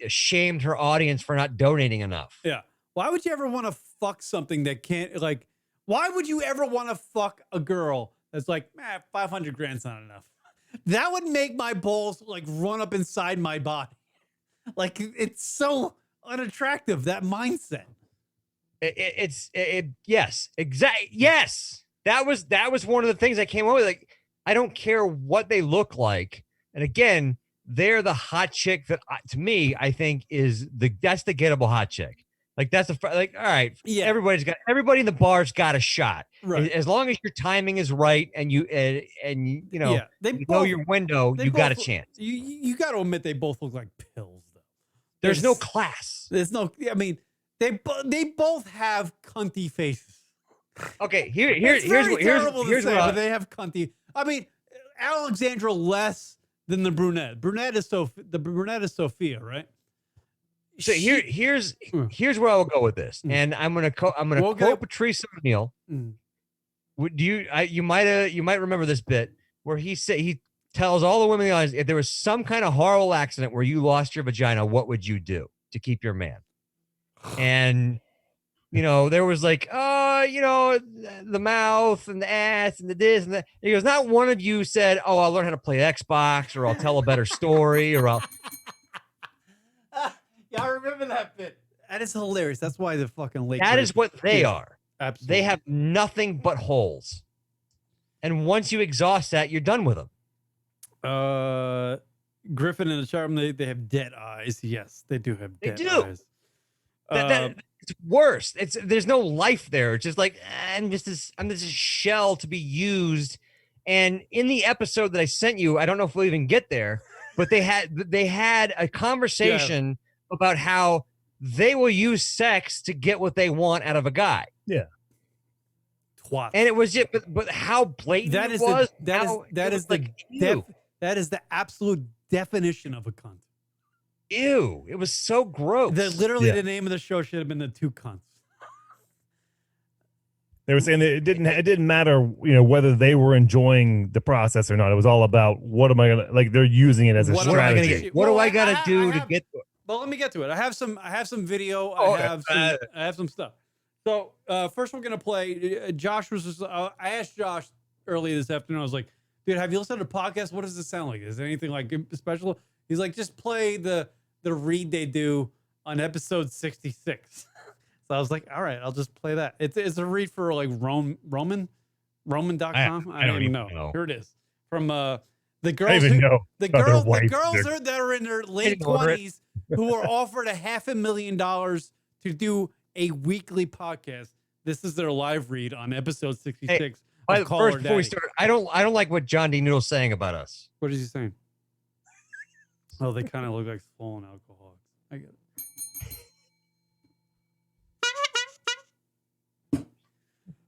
shamed her audience for not donating enough. Yeah. Why would you ever want to fuck something that can't, like, why would you ever want to fuck a girl that's like, 500 grand's not enough? That would make my balls like run up inside my body. Like, it's so unattractive, that mindset. Yes, exactly. Yes. That was one of the things I came up with. Like, I don't care what they look like. And again, they're the hot chick that to me, I think that's the gettable hot chick. Like all right. Yeah. Everybody in the bar's got a shot. Right. As long as your timing is right and you know your window, you got a chance. You got to admit they both look like pills though. There's no class. There's no, I mean, they both have cunty faces. Okay, here's what they have cunty. I mean, Alexandra less than the brunette. The brunette is Sophia, right? So here's where I will go with this, and I'm gonna quote Patrice O'Neill. You might remember this bit where he tells all the women in the audience, if there was some kind of horrible accident where you lost your vagina, what would you do to keep your man? And there was like, the mouth and the ass and the this and that. He goes, not one of you said, oh, I'll learn how to play Xbox, or I'll tell a better story, or I'll. Yeah, I remember that bit. That is hilarious. That's why the fucking late. That is what they are. Absolutely. They have nothing but holes. And once you exhaust that, you're done with them. Griffin and the Charm, they have dead eyes. Yes, they do have dead eyes. It's worse. There's no life there. It's just like, I'm just a shell to be used. And in the episode that I sent you, I don't know if we'll even get there, but they had a conversation about how they will use sex to get what they want out of a guy. Yeah. Twat. And it was just, but how blatant that it was. That is the absolute definition of a cunt. Ew. It was so gross. The name of the show should have been The Two Cunts. They were saying that it didn't matter, whether they were enjoying the process or not. It was all about what am I gonna, like, they're using it as a strategy. What do I gotta do to get to it? Well, let me get to it. I have some video. I have some stuff. So first we're gonna play. Josh was just. I asked Josh earlier this afternoon. I was like, dude, have you listened to the podcast? What does this sound like? Is there anything like special? He's like, just play the read they do on episode 66. So I was like, all right, I'll just play that. It's a read for like Roman.com. I don't even know. Here it is from the girls. The girls that are in their late 20s who were offered $500,000 to do a weekly podcast. This is their live read on episode 66. First, before we start, I don't like what John D. Noodle's saying about us. What is he saying? Oh, they kind of look like swollen alcoholics. I get it.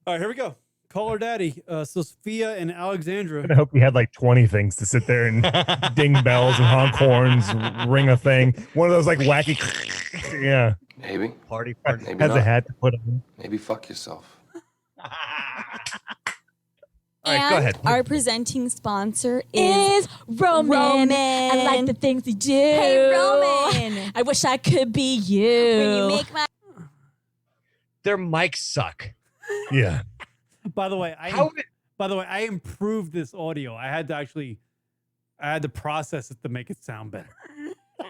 All right, here we go. Call her daddy. Sophia and Alexandra. I hope we had like 20 things to sit there and ding bells and honk horns, ring a thing. One of those like wacky. Yeah. Maybe. Party. Maybe has not. a hat to put on. Maybe fuck yourself. All right, go ahead. Our presenting sponsor is Roman. I like the things you do. Hey, Roman. I wish I could be you. When you make my... Their mics suck. Yeah. By the way, I improved this audio. I had to process it to make it sound better.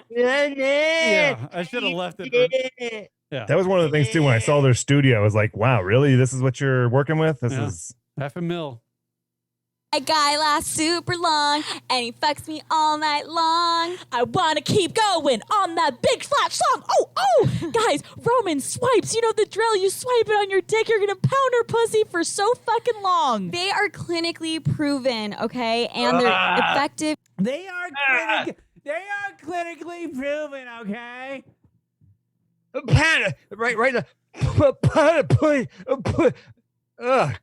Yeah, I should have left it. Yeah. That was one of the things too. When I saw their studio, I was like, wow, really? This is what you're working with? This is $500,000. My guy lasts super long, and he fucks me all night long. I want to keep going on that big flat song. Oh, guys, Roman swipes. You know the drill. You swipe it on your dick, you're going to pound her pussy for so fucking long. They are clinically proven, okay? And they're effective. They are clinically proven, okay?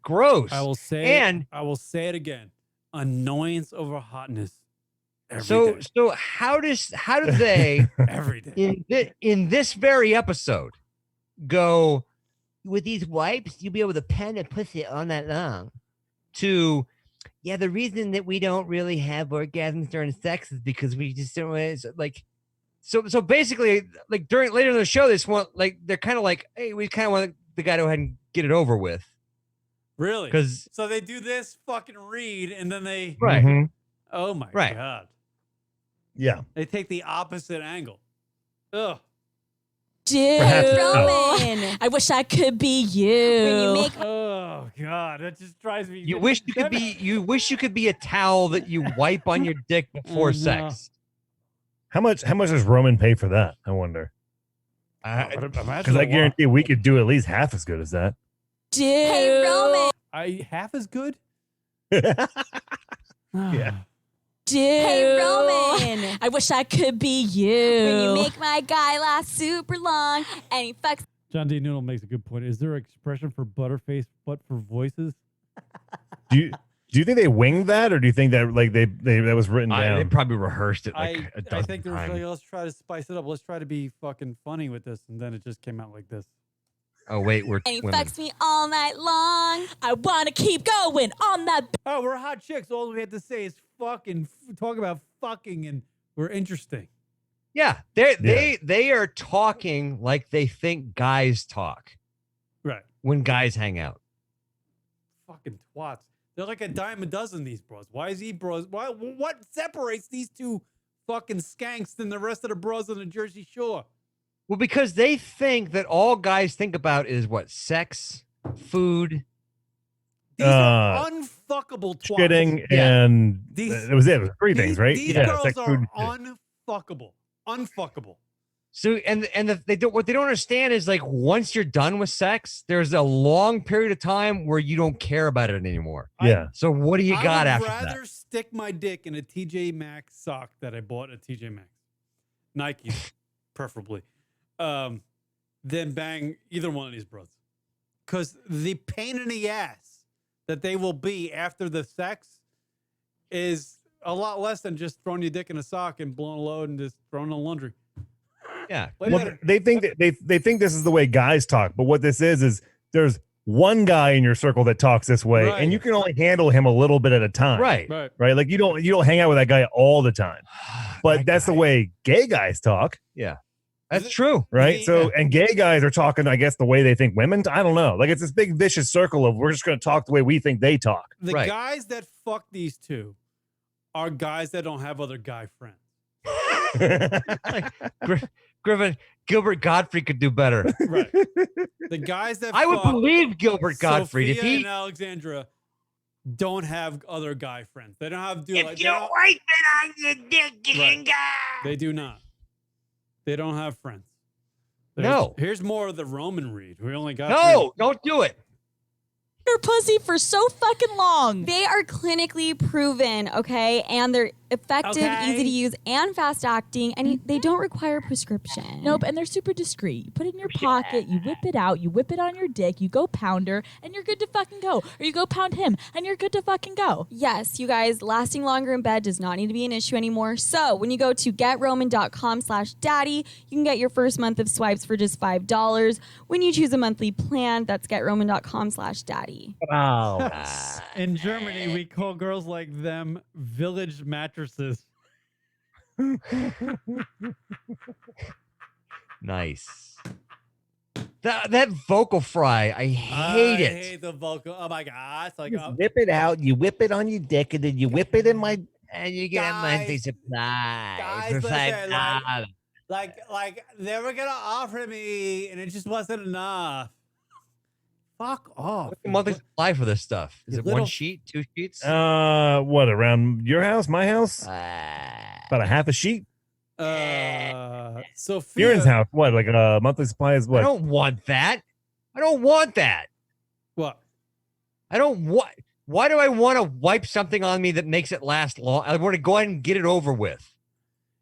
Gross. I will say it again. Annoyance over hotness. So how do they every day in this very episode go with these wipes? You'll be able to pen a pussy all night long. To the reason that we don't really have orgasms during sex is because we just don't like. So basically, like later in the show, they're kind of like, hey, we kind of want the guy to go ahead and get it over with. Really? Because so they do this fucking read, and then they Oh my god. Yeah. They take the opposite angle. Ugh. Dude, Roman, I wish I could be you. When you make oh god, that just drives me. You wish you could be a towel that you wipe on your dick before sex. How much does Roman pay for that? I wonder. Because I guarantee we could do at least half as good as that. Dude. Hey, Roman. Half as good? Yeah. Dude. Hey, Roman. I wish I could be you. When you make my guy last super long, and he fucks. John D. Noodle makes a good point. Is there an expression for butterface but for voices? Do you think they winged that, or do you think that like they that was written down? They probably rehearsed it like a dozen I think there was times. like, let's try to spice it up. Let's try to be fucking funny with this, and then it just came out like this. Oh wait, we're and he women. fucks me all night long. I want to keep going on that. Oh, we're hot chicks. All we have to say is fucking talk about fucking, and we're interesting. Yeah, they are talking like they think guys talk. Right. When guys hang out. Fucking twats. They're like a dime a dozen, these bros. Why is he bros? What separates these two fucking skanks than the rest of the bros on the Jersey Shore? Well, because they think that all guys think about is what? Sex, food. These are unfuckable twats. Shitting and it was three things, right? These girls sex, are unfuckable. Unfuckable. So what they don't understand is like once you're done with sex, there's a long period of time where you don't care about it anymore. Yeah. So what do you got after that? I would rather stick my dick in a TJ Maxx sock that I bought at TJ Maxx, Nike, preferably, than bang either one of these bros. Because the pain in the ass that they will be after the sex is a lot less than just throwing your dick in a sock and blowing a load and just throwing in laundry. Yeah. Well, they think that they think this is the way guys talk, but what this is there's one guy in your circle that talks this way, and you can only handle him a little bit at a time. Right. Like you don't hang out with that guy all the time. But that's the way gay guys talk. Yeah. That's true. Right. So, and gay guys are talking, I guess, the way they think women. I don't know. Like it's this big vicious circle of we're just going to talk the way we think they talk. The guys that fuck these two are guys that don't have other guy friends. Griffin, Gilbert Gottfried could do better. Right. The guys that I would believe Gilbert Gottfried Sophia if and Alexandra don't have other guy friends. They don't have if you're wiping on your dick, they do not. They don't have friends. Here's more of the Roman read. We only got don't do it. Her pussy for so fucking long. They are clinically proven, okay? And they're effective, Okay. easy to use, and fast acting, and they don't require a prescription. Nope, and they're super discreet. You put it in your pocket, you whip it out, you whip it on your dick, you go pound her, and you're good to fucking go. Or you go pound him, and you're good to fucking go. Yes, you guys, lasting longer in bed does not need to be an issue anymore. So when you go to getroman.com/daddy, you can get your first month of swipes for just $5. When you choose a monthly plan, that's getroman.com/daddy. Oh, In Germany, we call girls like them village mattresses. nice. That vocal fry, I hate it. I hate the vocal. Oh my god! It's like, Just whip it out. You whip it on your dick, and then you whip it in my. And you get a monthly supply guys, for listen, $5. like they were gonna offer me, and it just wasn't enough. Fuck off. What's the monthly supply for this stuff? Is You it little- one sheet, 2 sheets? What, around your house, my house? About a half a sheet. Sophia. Kieran's house, what? Like a monthly supply is I what? don't want that. I don't want that. What? I don't want. Why do I want to wipe something on me that makes it last long? I want to go ahead and get it over with.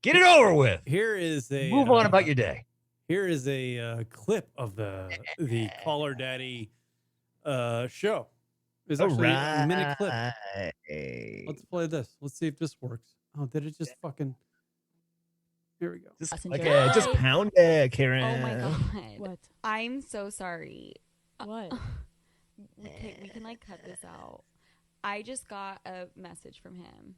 Get it over with. Here is a Move on about your day. Here is a clip of the Caller Daddy show. It's actually a minute clip. Let's play this. Let's see if this works. Oh, did it just fucking? Here we go. Just pound it, Karen. Oh my god. What? I'm so sorry. What? We can like cut this out. I just got a message from him.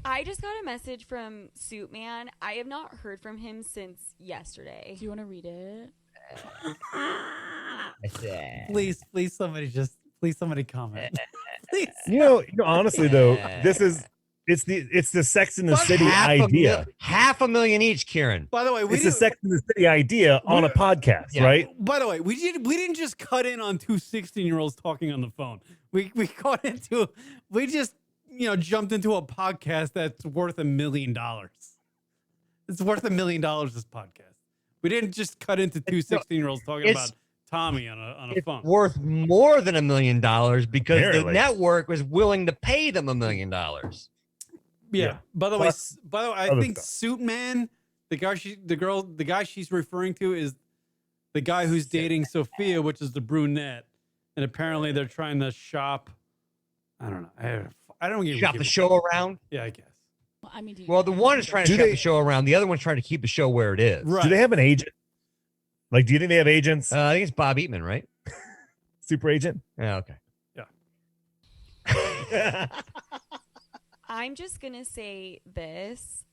I just got a message from Suit Man. I have not heard from him since yesterday. Do you want to read it? Please, please somebody comment. Please. You know, honestly though, it's the Sex in the City idea. $500,000 each, Kieran. By the way, It's the Sex in the City idea on a podcast, right? By the way, we didn't just cut in on two 16-year-olds talking on the phone. We got into we just jumped into a podcast that's worth $1 million. It's worth $1 million. This podcast. We didn't just cut into two 16-year-olds talking about Tommy on a phone. Worth more than $1 million because the Apparently. network was willing to pay them $1 million. Yeah. By the way, I other think stuff. Suit Man, the guy she's referring to is the guy who's dating Sophia, which is the brunette, and apparently they're trying to shop. I don't know. I don't get Shop the show around. Yeah, I guess. Well, I mean, do you Well, the one is trying to Do shop they- the show around. The other one's trying to keep the show where it is. Right. Do they have an agent? Like, do you think they have agents? I think it's Bob Eatman, right? Super agent? Yeah. Okay. I'm just gonna say this.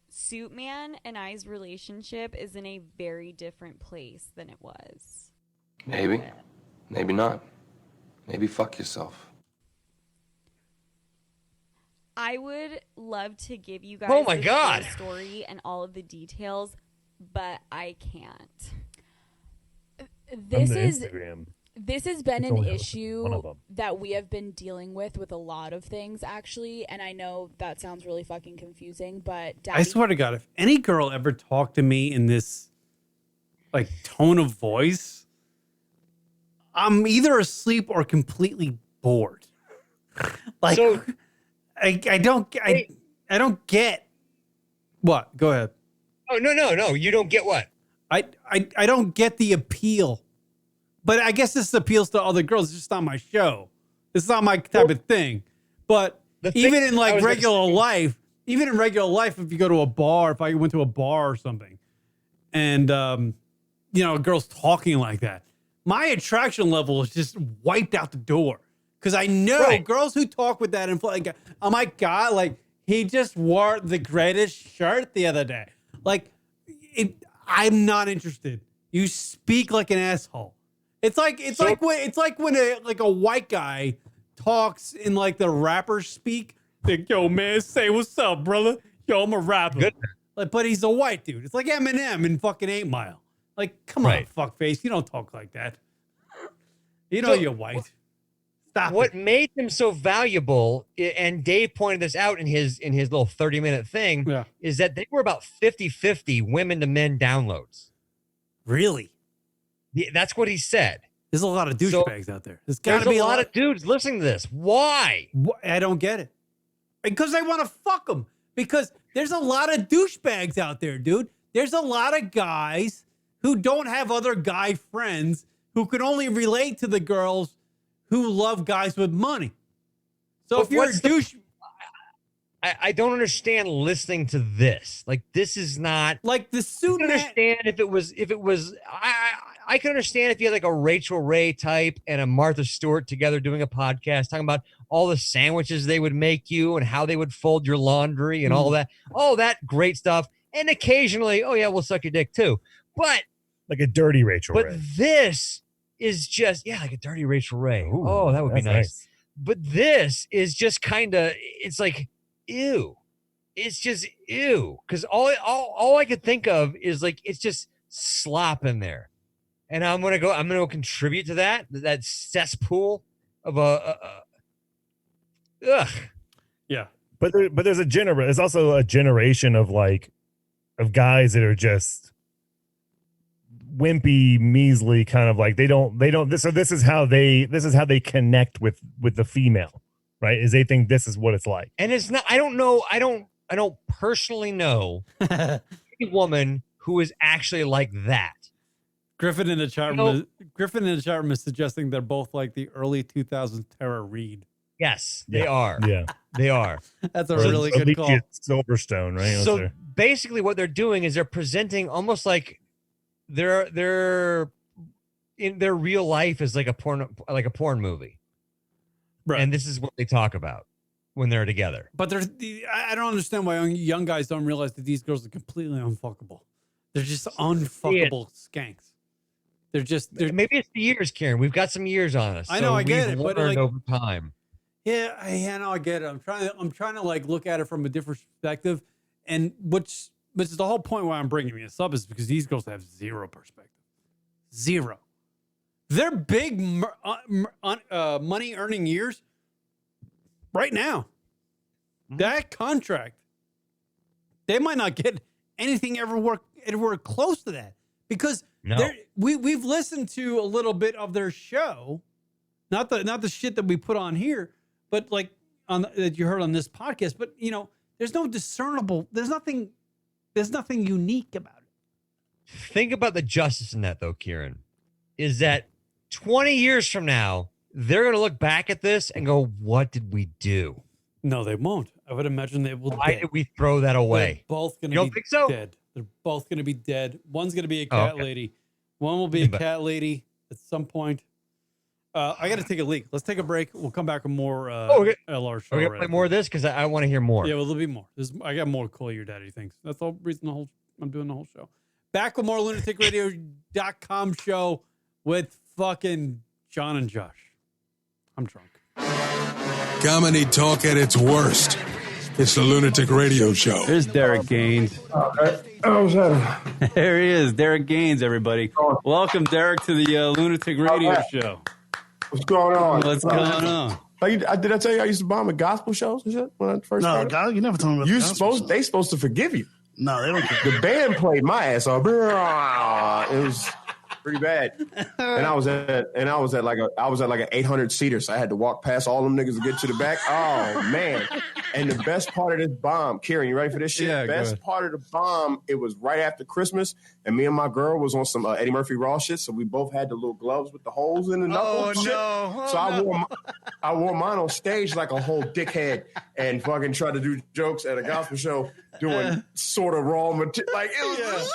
Suit Man and I's relationship is in a very different place than it was. Maybe. Maybe not. Maybe fuck yourself. I would love to give you guys Oh my the God. full story and all of the details, but I can't. This On the is Instagram. this has been It's an only one issue of them. that we have been dealing with a lot of things actually, and I know that sounds really fucking confusing, but Daddy, I swear to God, if any girl ever talked to me in this like tone of voice, I'm either asleep or completely bored. Like, So- I don't get what. Go ahead. Oh no! You don't get what? I don't get the appeal, but I guess this appeals to other girls. It's just not my show. It's not my type of thing. But The thing even in I like was gonna regular life, if you go to a bar, if I went to a bar or something, and a girl's talking like that, my attraction level is just wiped out the door. Because I know Right. girls who talk with that and like, oh my God, like he just wore the greatest shirt the other day. Like, I'm not interested. You speak like an asshole. It's like when a white guy talks in like the rappers speak. Like, yo man, say what's up, brother. Yo, I'm a rapper. Good. Like, but he's a white dude. It's like Eminem in fucking 8 Mile. Like, come Right. on, fuckface. You don't talk like that. You know So, you're white. Stop What it. made them so valuable, and Dave pointed this out in his little 30-minute thing, Yeah. is that they were about 50-50 women to men downloads. Really? That's what he said. There's a lot of So, douchebags out there. There's got There's to be a lot of dudes listening to this. Why? I don't get it. Because they want to fuck them. Because there's a lot of douchebags out there, dude. There's a lot of guys who don't have other guy friends who can only relate to the girls who love guys with money. So if you're a douche... I don't understand listening to this. Like, this is not like the suit. I can understand if it was. I can understand if you had like a Rachel Ray type and a Martha Stewart together doing a podcast talking about all the sandwiches they would make you and how they would fold your laundry and all that great stuff. And occasionally, oh yeah, we'll suck your dick too. But like a dirty Rachel Ray. But this is just like a dirty Rachel Ray. Ooh, that would be nice. But this is just kind of. It's like. Ew. It's just ew. Because all I could think of is like it's just slop in there. And I'm gonna go contribute to that cesspool of ugh. Yeah. But there's there's also a generation of guys that are just wimpy, measly, kind of like they don't this is how they connect with the female. Right? Is they think this is what it's like. And it's not, I don't know. I don't personally know a woman who is actually like that. Griffin in the chat room is suggesting they're both like the early 2000s Tara Reid. Yes, they are. Yeah. They are. That's a really good call. Silverstone, right? So basically what they're doing is they're presenting almost like they're in their real life is like a porn movie. Right. And this is what they talk about when they're together. But I don't understand why young guys don't realize that these girls are completely unfuckable. They're just unfuckable skanks. Maybe it's the years, Karen. We've got some years on us. I know, I get it, but like over time. Yeah, I know, I get it. I'm trying to like look at it from a different perspective, and which is the whole point why I'm bringing this up is because these girls have zero perspective, zero. Their big money earning years right now, that contract, they might not get anything anywhere close to that because we've listened to a little bit of their show, not the shit that we put on here, but like that you heard on this podcast. But there's no discernible. There's nothing unique about it. Think about the justice in that, though, Kieran. Is that 20 years from now, they're going to look back at this and go, what did we do? No, they won't. I would imagine they will. Why did we throw that away? They're both going to be dead. They're both going to be dead. One's going to be a cat lady. One will be a cat lady at some point. I got to take a leak. Let's take a break. We'll come back with more LR show. Are we going to play more of this? Because I want to hear more. Yeah, well, there'll be more. I got more Call Your Daddy things. That's the whole reason I'm doing the whole show. Back with more LunaticRadio.com show with fucking John and Josh. I'm drunk. Comedy talk at its worst. It's the Lunatic Radio Show. There's Derek Gaines. There he is, Derek Gaines, everybody. Welcome, Derek, to the Lunatic Radio Show. What's going on? What's going on? Did I tell you I used to bomb at gospel shows and shit when I first started? No, you never told me about They supposed to forgive you. No, they don't care. The band played my ass off. It was pretty bad. And I was at like an 800 seater, so I had to walk past all them niggas to get to the back. Oh man. And the best part of this bomb, Kieran, you ready for this shit? Yeah, best part of the bomb, it was right after Christmas, and me and my girl was on some Eddie Murphy Raw shit, so we both had the little gloves with the holes in the knuckles. I wore mine on stage like a whole dickhead and fucking tried to do jokes at a gospel show doing sort of raw material. Like it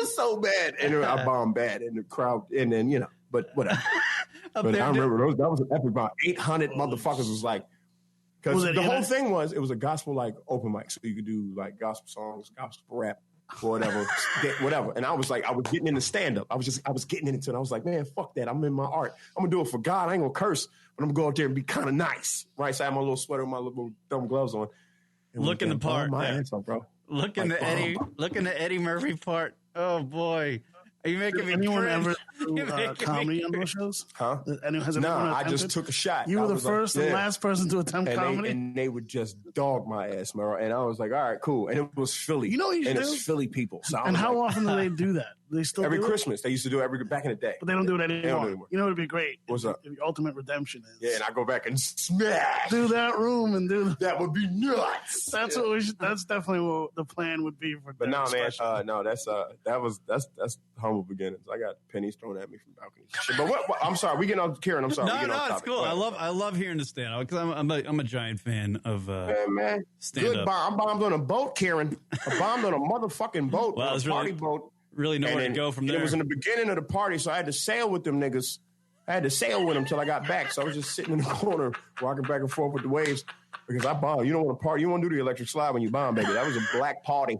was so bad. And I bombed bad in the crowd, and then but whatever. But I remember that was an epic bomb. 800 motherfuckers was like, because the whole thing was, it was a gospel like open mic, so you could do like gospel songs, gospel rap, whatever. And I was getting into stand up. I was getting into it. I was like, man, fuck that. I'm in my art. I'm gonna do it for God. I ain't gonna curse, but I'm gonna go out there and be kind of nice, right? So I had my little sweater, with my little dumb gloves on. Looking the part, my ass off, bro. Looking the Eddie Murphy part. Oh boy. Are you making me anyone ever do comedy on those shows? Huh? I just took a shot. You were the first and last person to attempt comedy? And they would just dog my ass, man. And I was like, all right, cool. And it was Philly. You know what you should do? It's Philly people. So and how often do they do that? They still every do it? Christmas. They used to do it back in the day. But they don't do it They don't anymore. do it anymore. You know, it'd be great. What's up? If your ultimate redemption is. Yeah, and I go back and smash. Do that room and do that. Would be nuts. That's what we should. That's definitely what the plan would be for. But that no, man, special. no, that's humble beginnings. I got pennies thrown at me from balconies. But what I'm sorry, we getting off Karen. I'm sorry. No, it's cool. I love hearing the stand up because I'm a giant fan of man. stand Good up. bomb. I bombed on a boat, Karen. I bombed on a motherfucking boat. Well, a party boat. Really nowhere to go from there. It was in the beginning of the party, so I had to sail with them niggas. I had to sail with them till I got back. So I was just sitting in the corner, rocking back and forth with the waves because I bombed. You don't want to party. You want to do the electric slide when you bomb, baby. That was a black party.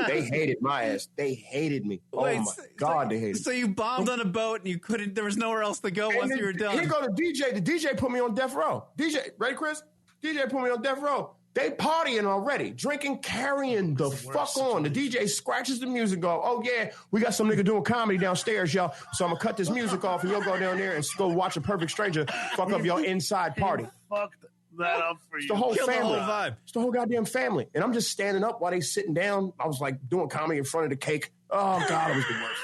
They hated my ass. They hated me. Wait, oh my God, they hated me. So you bombed on a boat and you couldn't. There was nowhere else to go once you were done. Here go the DJ. The DJ put me on death row. DJ, ready, Chris? DJ put me on death row. They partying already, drinking, carrying the fuck on. The DJ scratches the music off. Oh, yeah, we got some nigga doing comedy downstairs, y'all. So I'm going to cut this music off and you'll go down there and go watch A Perfect Stranger fuck up your inside party. Fucked that up for you. It's the whole Kill the family. whole vibe. It's the whole goddamn family. And I'm just standing up while they sitting down. I was like doing comedy in front of the cake. Oh, God, it was the worst.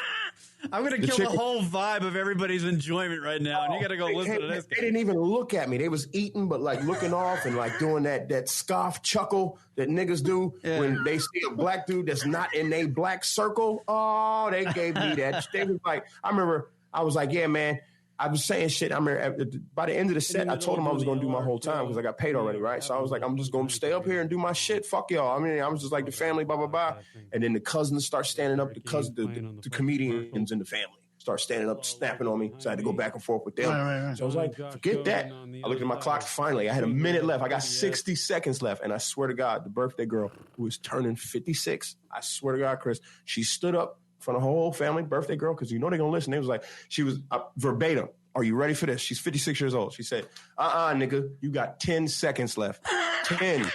I'm going to kill the whole vibe of everybody's enjoyment right now, and you got to go listen to this guy. They didn't even look at me. They was eating, but like looking off and like doing that scoff chuckle that niggas do when they see a black dude that's not in a black circle. Oh, they gave me that. They was like, I remember I was like, yeah, man. I was saying shit. I remember by the end of the set, I told them I was going to do my whole time because I got paid already, right? So I was like, I'm just going to stay up here and do my shit. Fuck y'all. I mean, I was just like the family, blah, blah, blah. And then the cousins start standing up, the comedians in the family start standing up, snapping on me. So I had to go back and forth with them. Right. So I was like, forget that. I looked at my clock. Finally, I had a minute left. I got 60 seconds left. And I swear to God, the birthday girl who was turning 56, I swear to God, Chris, she stood up in front of her whole family, birthday girl, because you know they're going to listen. They was like, she was verbatim. Are you ready for this? She's 56 years old. She said, nigga, you got 10 seconds left. 10,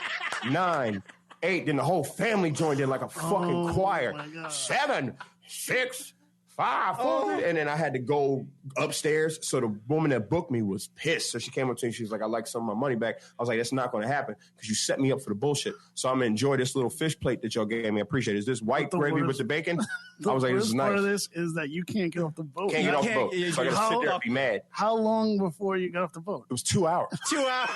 9, 8. Then the whole family joined in like a fucking choir. 7, 6, 5, 4. And then I had to go upstairs. So the woman that booked me was pissed. So she came up to me. She was like, I'd like some of my money back. I was like, that's not going to happen because you set me up for the bullshit. So I'm going to enjoy this little fish plate that y'all gave me. I appreciate it. Is this white gravy with the bacon? I was like, this is nice. Part of this is that you can't get off the boat. Can't get off the boat. So I got to sit there and be mad. How long before you got off the boat? It was 2 hours. 2 hours.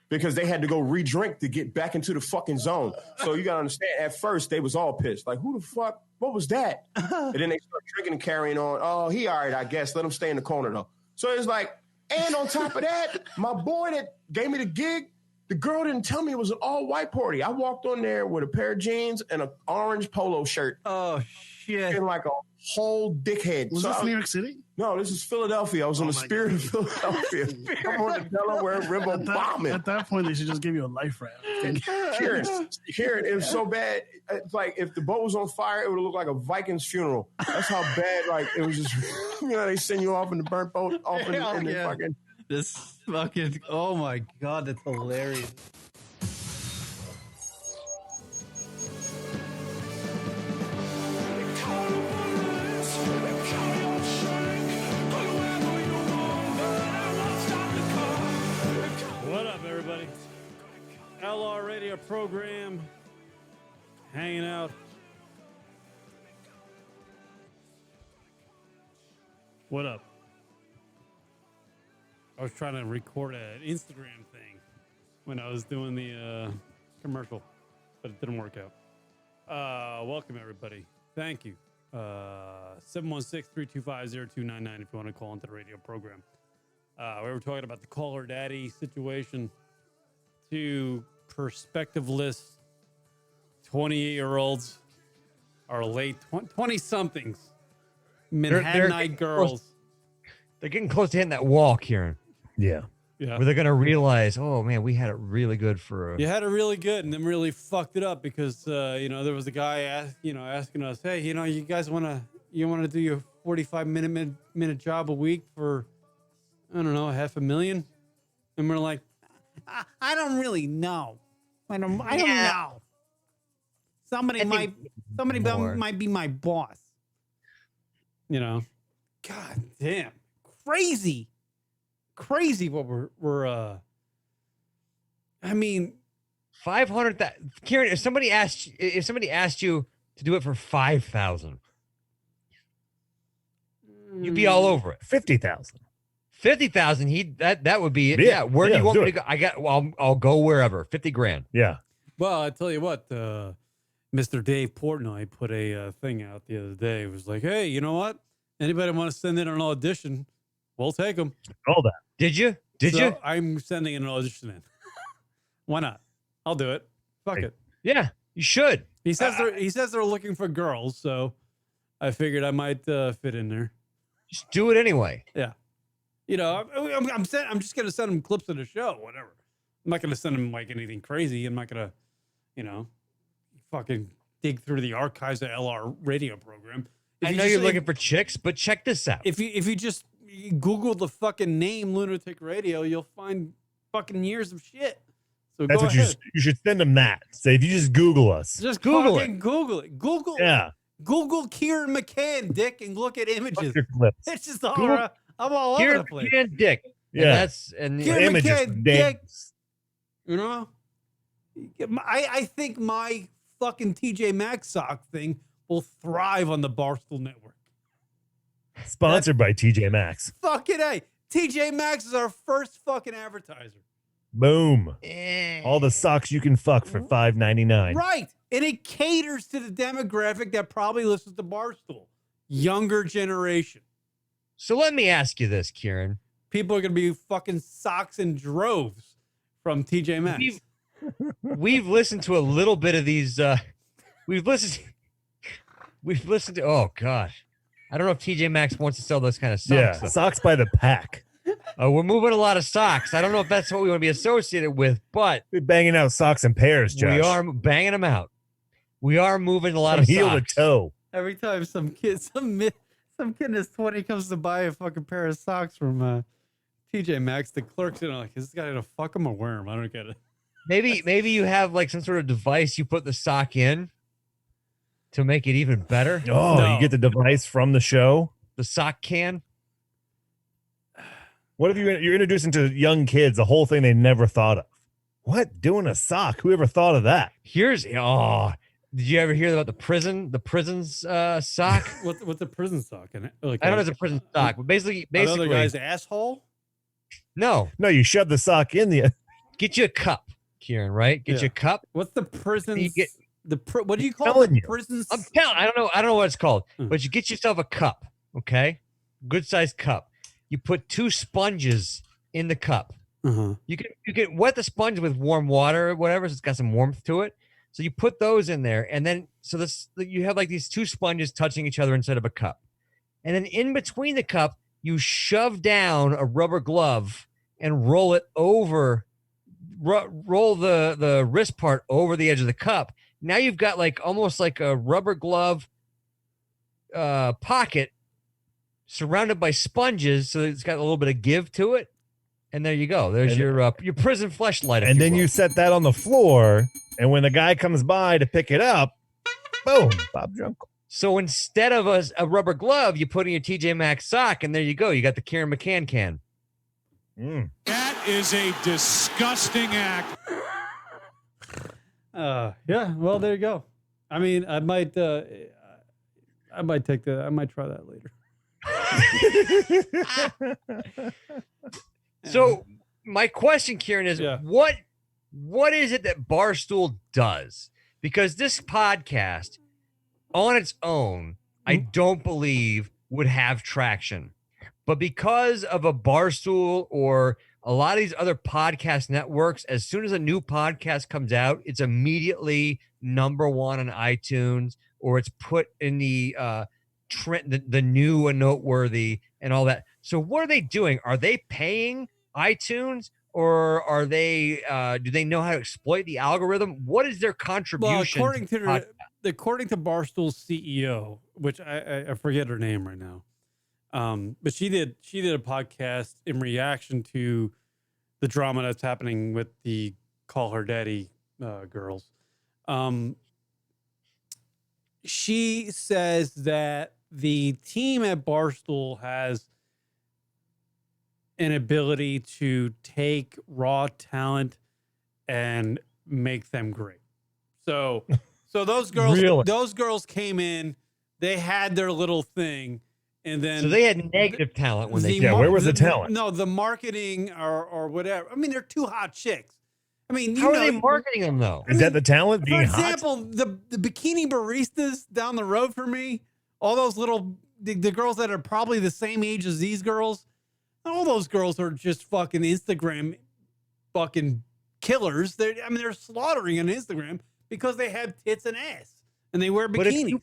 Because they had to go re-drink to get back into the fucking zone. So you gotta understand, at first they was all pissed. Like, who the fuck? What was that? And then they start drinking and carrying on. Oh, he all right, I guess. Let him stay in the corner though. So it's like, and on top of that, my boy that gave me the gig, the girl didn't tell me it was an all-white party. I walked on there with a pair of jeans and an orange polo shirt. Oh, shit. And like a whole dickhead. Was this New York City? No, this is Philadelphia. I was on the Spirit of Philadelphia. I'm on the Delaware River bombing. At that point, they should just give you a life raft. Karen, it was so bad. It's like if the boat was on fire, it would look like a Viking's funeral. That's how bad. Like it was just, they send you off in the burnt boat, off in the fucking. This fucking. Oh my God, that's hilarious. What up, everybody? LR Radio program, hanging out. What up? I was trying to record an Instagram thing when I was doing the commercial, but it didn't work out. Welcome, everybody. Thank you. 716-325-0299 if you want to call into the radio program. We were talking about the caller daddy situation to perspectiveless 28-year-olds or late 20-somethings, Manhattanite girls. They're getting close to hitting that wall, Kieran. Yeah. Where they're going to realize, oh, man, we had it really good for... You had it really good and then really fucked it up because, there was a guy, asking us, hey, you guys want to do your 45-minute job a week for... I don't know, $500,000, and we're like, I don't really know. I don't know. Somebody might be my boss. God damn, crazy what we're. I mean, 500. Kieran, if somebody asked you to do it for 5,000. You'd be all over it. 50,000. 50,000. That would be it. Yeah. Where do you want me to go? I'll go wherever. 50 grand. Yeah. Well, I tell you what, Mr. Dave Portnoy put a thing out the other day. It was like, hey, you know what? Anybody want to send in an audition? We'll take them. All that. Did you? Did you? I'm sending an audition in. Why not? I'll do it. Fuck it. Yeah, you should. He says they're looking for girls, so I figured I might fit in there. Just do it anyway. Yeah. You know, I'm just gonna send him clips of the show, whatever. I'm not gonna send him like anything crazy. I'm not gonna, you know, fucking dig through the archives of LR radio program. I know you're looking for chicks, but check this out. If you just Google the fucking name Lunatic Radio, you'll find fucking years of shit. So That's go what ahead. you should send them that. Say, if you just Google us. Just Google fucking Google it. Google. Yeah. Google Kieran McCann, Dick, and look at images. Your clips. It's just all I'm all over Kieran the place. McCann, Dick. Yeah. And Kieran images. McCann, Dick. You know? I think my fucking TJ Maxx sock thing will thrive on the Barstool Network. Sponsored by TJ Maxx. Fucking A. TJ Maxx is our first fucking advertiser. Boom. All the socks you can fuck for $5.99. Right. And it caters to the demographic that probably listens to Barstool. Younger generation. So let me ask you this, Kieran. People are going to be fucking socks in droves from TJ Maxx. We've listened to a little bit of these. We've listened to, oh, gosh. I don't know if TJ Maxx wants to sell those kind of socks. Yeah, though. socks by the pack. We're moving a lot of socks. I don't know if that's what we want to be associated with, but we're banging out socks in pairs, Josh. We are banging them out. We are moving a lot From of heel socks. to toe. Every time some kid in his 20 comes to buy a fucking pair of socks from TJ Maxx, the clerk's in like, is this guy gonna fuck him or wear him? I don't get it. Maybe you have like some sort of device you put the sock in to make it even better. Oh, no. You get the device from the show? The sock can? What if you're introducing to young kids a whole thing they never thought of? What? Doing a sock? Who ever thought of that? Did you ever hear about the prison's sock? What's a prison sock? Like I don't know if it's a prison sock, but basically another guy's asshole? No, you shove the sock in the. Get you a cup, Kieran. Right? Get you a cup. What's the prison? What do you call it? Prisons? I'm telling. I don't know what it's called, but you get yourself a cup. Okay, good sized cup. You put 2 sponges in the cup. Uh-huh. You can wet the sponge with warm water or whatever, so it's got some warmth to it. So you put those in there, and then you have like these 2 sponges touching each other instead of a cup. And then in between the cup, you shove down a rubber glove and roll it over, roll the wrist part over the edge of the cup. Now you've got like almost like a rubber glove pocket surrounded by sponges, so it's got a little bit of give to it. And there you go. There's your prison fleshlight. And then you set that on the floor, and when the guy comes by to pick it up, boom, Bob's your uncle. So instead of a rubber glove, you put in your TJ Maxx sock, and there you go. You got the Kieran McCann can. That is a disgusting act. Yeah. Well, there you go. I mean, I might take that. I might try that later. So my question, Kieran, is what is it that Barstool does? Because this podcast on its own, I don't believe would have traction. But because of a Barstool or a lot of these other podcast networks, as soon as a new podcast comes out, it's immediately number 1 on iTunes, or it's put in the trend, the new and noteworthy and all that. So what are they doing? Are they paying iTunes, or are they do they know how to exploit the algorithm? What is their contribution? Well, according to Barstool's CEO, which I forget her name right now, but she did a podcast in reaction to the drama that's happening with the Call Her Daddy girls. She says that the team at Barstool has an ability to take raw talent and make them great. So So those girls, Really? those girls came in. They had their little thing, and then So they had negative talent when they. where was the talent? No, the marketing or whatever. I mean, they're two hot chicks. I mean, How are they marketing them though? Is that the talent For being hot? example, the bikini baristas down the road for me, all those little the girls that are probably the same age as these girls, all those girls are just fucking Instagram fucking killers. They're slaughtering on Instagram because they have tits and ass and they wear But bikinis.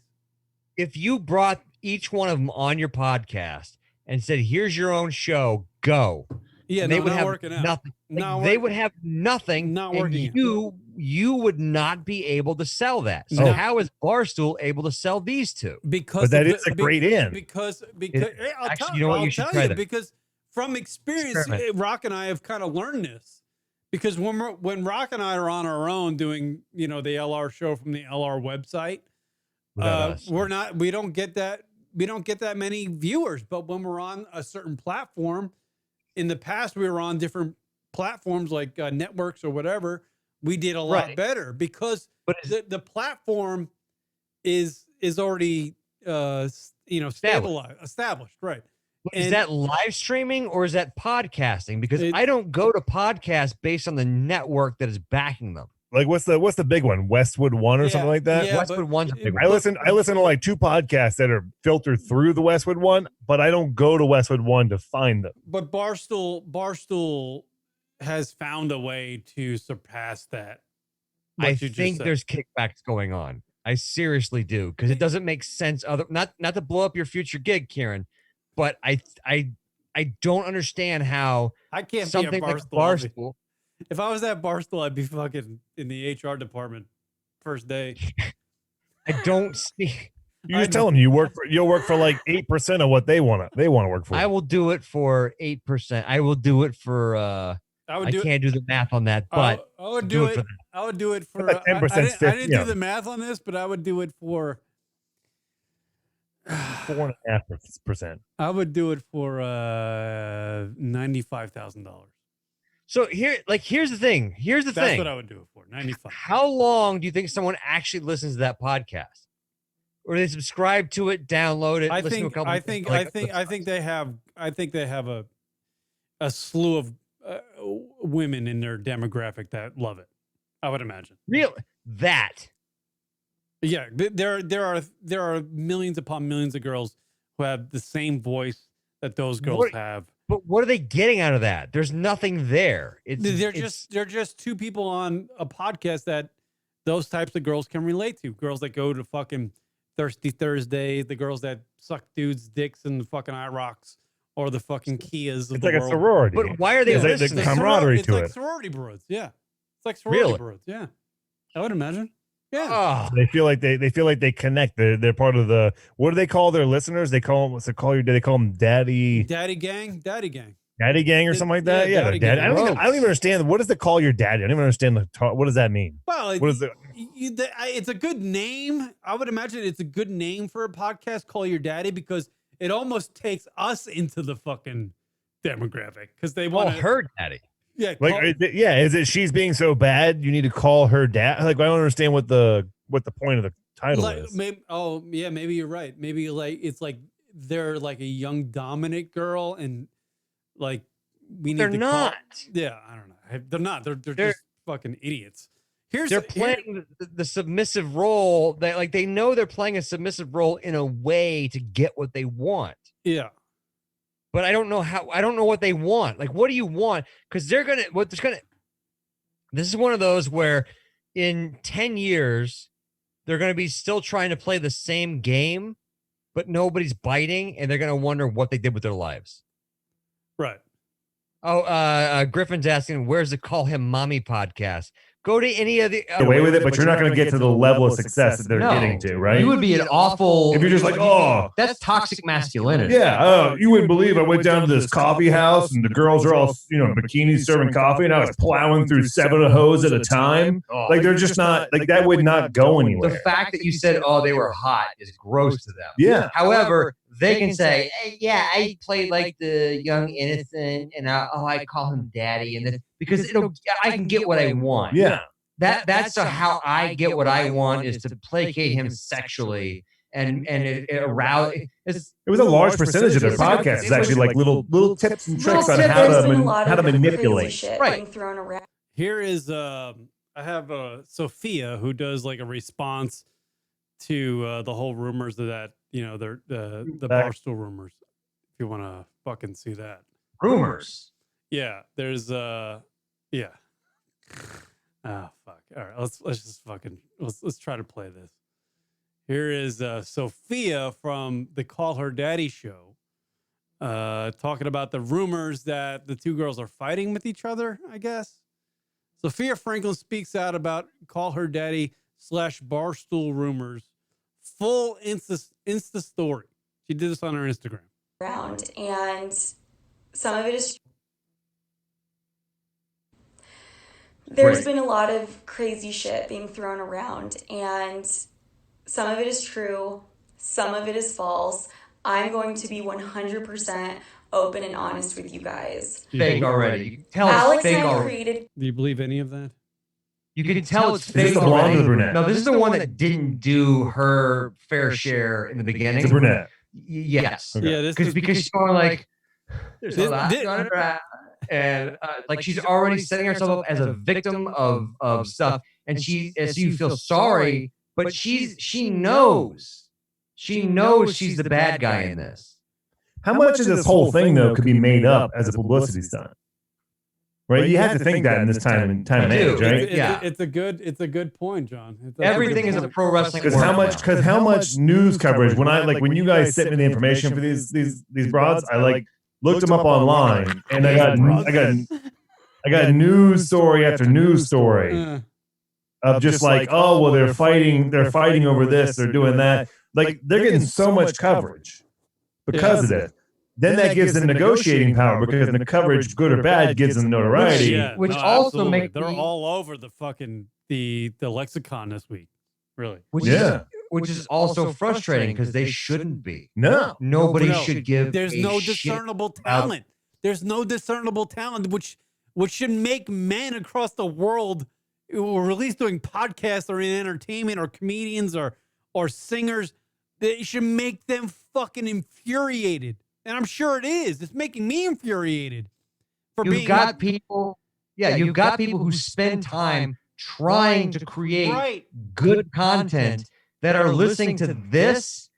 if you brought each one of them on your podcast and said, "Here's your own show, go," Yeah, they would not have working out. nothing. Not They work- would have nothing. Not and working out. you would not be able to sell that. So No. how is Barstool able to sell these two? Because But that of is a great in. Because Actually, tell you know what? I'll You should tell try that. because from experience, Experiment. Rock and I have kind of learned this. Because when Rock and I are on our own doing, the LR show from the LR website, Without us. we don't get that many viewers. But when we're on a certain platform, in the past we were on different platforms like networks or whatever, we did a lot Right. better because But the platform is already established, right? Is And- that live streaming or is that podcasting? Because It- I don't go to podcasts based on the network that is backing them. Like what's the big one? Westwood One or something like that? yeah, Westwood One's a big one. I listen to like 2 podcasts that are filtered through the Westwood One, but I don't go to Westwood One to find them. But Barstool has found a way to surpass that. what I you just think said. there's kickbacks going on. I seriously do because it doesn't make sense. Not to blow up your future gig, Kieran, but I don't understand how I can't something be at like Barstool. Barstool. If I was at Barstool, I'd be fucking in the HR department first day. I don't see. You just tell them you'll work for like 8% of what they want to work for. I will do it for 8%. I will do it for. I can't do the math on that, but I would do it. for that. I would do it for. Like 10%, I didn't yeah. do the math on this, but I would do it for. 4.5%. I would do it for $95,000. So here's the thing. Here's the That's thing. what I would do it for. 95. How long do you think someone actually listens to that podcast? Or they subscribe to it, download it, I listen to a think. couple. I think they have. I think they have a slew of women in their demographic that love it. I would imagine. Really? That. Yeah, there are millions upon millions of girls who have the same voice that those girls have. But what are they getting out of that? There's nothing there. They're just two people on a podcast that those types of girls can relate to. Girls that go to fucking Thirsty Thursday, the girls that suck dudes' dicks in the fucking IROCs or the fucking Kias of It's the like a world. sorority. But why are they There's listening? the camaraderie It's to like it. sorority bros. Yeah, it's like sorority Really? bros. Yeah, I would imagine. Yeah. Oh, They feel like they connect. They're part of the. What do they call their listeners? They call them. What's it called? Do they call them daddy Daddy gang. daddy gang or something like that? Yeah, Yeah, daddy daddy. gang. I don't even understand. What does it call your daddy? I don't even understand what does that mean? Well, What is it? It's a good name. I would imagine it's a good name for a podcast. Call Your Daddy, because it almost takes us into the fucking demographic because they want her daddy. Yeah, Like, is it she's being so bad? You need to call her dad. Like, I don't understand what the point of the title is. Maybe you're right. Maybe it's like they're like a young dominant girl, and like we need. They're to not. Yeah, I don't know. They're not. They're just fucking idiots. They're playing the submissive role. They know they're playing a submissive role in a way to get what they want. Yeah. But I don't know how. I don't know what they want. Like, what do you want? Because this is one of those where in 10 years they're going to be still trying to play the same game, but nobody's biting, and they're going to wonder what they did with their lives. Right. Oh, Griffin's asking, where's the Call Him Mommy podcast? Go to any of the Away with it, but you're not going to get to the level of success that they're getting to, right? You would be an awful. If you're just like, oh, that's toxic masculinity. yeah, you wouldn't believe I went down to this coffee house and the girls are all, bikinis serving coffee, and I was plowing through 7 hoes at a time. Like, they're just not, like, that would not go anywhere. The fact that you said, "Oh, they were hot," is gross to them. Yeah. However, they can say, hey, "Yeah, I played like the young innocent, and I call him daddy," and this because I can get what I want. Yeah. that's how I get what I want, is to placate him sexually and it arouse. It was a large percentage of their podcast is actually like little tips and tricks on how to manipulate. Shit right. being thrown around. Here is I have Sophia, who does like a response to the whole rumors of that, the Barstool rumors. If you want to fucking see that. Rumors. Yeah, there's yeah. Oh fuck. All right, let's just fucking let's try to play this. Here is Sophia from the Call Her Daddy show, talking about the rumors that the two girls are fighting with each other, I guess. Sophia Franklin speaks out about Call Her Daddy / Barstool rumors. Full Insta story. She did this on her Instagram. Around, and some of it is. There's been a lot of crazy shit being thrown around, and some of it is true, some of it is false. I'm going to be 100% open and honest with you guys. Fake already. Tell Alex it's fake and I already. created. Do you believe any of that? You can tell it's Is fake this the blonde already. or the brunette? No, this is the one that didn't do her fair share in the beginning. It's a brunette. Yes. Okay. Yeah, because she's going like, there's a lot going around. And like she's already setting herself up as a victim of stuff, and so you feel sorry, but she knows she's the bad guy in this. How much of this whole thing though could be made up as a publicity stunt? Right, you have to think that in this time and age, right? It's a good point, John. Everything is a pro wrestling. Because how much news coverage when you guys sent me the information for these broads, I looked them up online, and I got news story after news story of just like, oh well, they're fighting over this, they're doing that. Like they're getting so much coverage because of it. Then that gives them negotiating power because the coverage, good or bad, gives them notoriety. Which also makes they're all over the fucking the lexicon this week, really. Which is also frustrating because they shouldn't be. No, nobody should give. There's no discernible talent. There's no discernible talent, which should make men across the world, or at least doing podcasts or in entertainment or comedians or singers, they should make them fucking infuriated. And I'm sure it is. It's making me infuriated. You've got people who spend time trying to create good content that are listening to this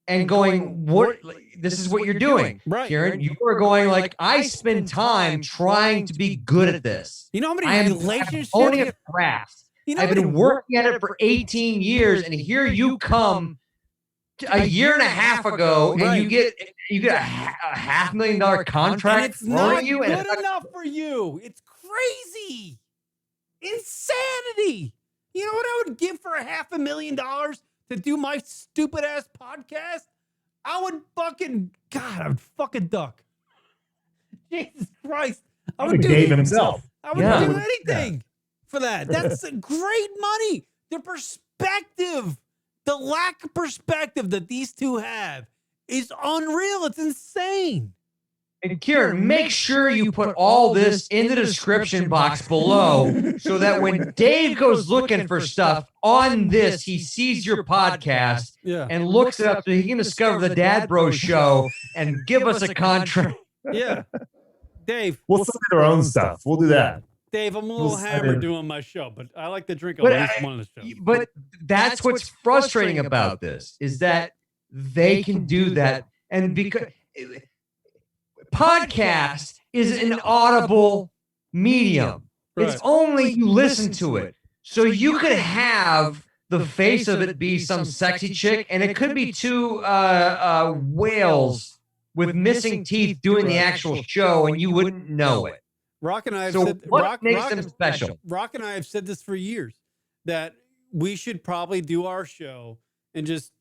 and going, "What? This is what you're doing, right, Kieran? You are going like, I spend time trying to be good at this. You know how many relationships? I'm owning a craft. I've been working at it for 18 years, and here you come." A year and a half ago, and you get a $500,000 contract. And it's not good enough for you. It's crazy, insanity. You know what I would give for $500,000 to do my stupid ass podcast? I would fucking duck. Jesus Christ, I would do Dave himself. I would do anything for that. That's great money. The perspective. The lack of perspective that these two have is unreal. It's insane. And Kieran, make sure you put all this in the description box below so that when Dave goes looking for stuff on this, he sees your podcast and looks it up so he can discover the Dad Bro Show and give us a contract. Yeah. Dave. We'll send our own stuff. We'll do that. Dave, I'm a little hammered doing my show, but I like to drink at least one of the shows. But that's what's frustrating about this, is that they can do that. And because podcast is an audible medium. It's only you listen to it. So you could have the face of it be some sexy chick, and it could be two whales with missing teeth doing the actual show, and you wouldn't know it. Rock and I have said, what makes them special? Rock and I have said this for years, that we should probably do our show and just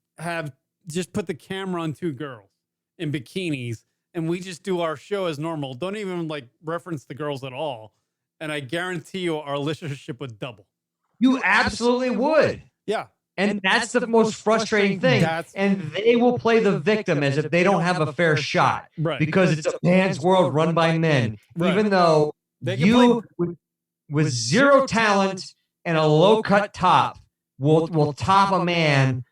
put the camera on two girls in bikinis, and we just do our show as normal. Don't even reference the girls at all. And I guarantee you our listenership would double. You absolutely would. Yeah. And that's the most frustrating thing. And they will play the victim as if they don't have a fair shot. Right. Because it's a man's world run by men. Right. Even though you, with zero talent, and a low cut top will top a man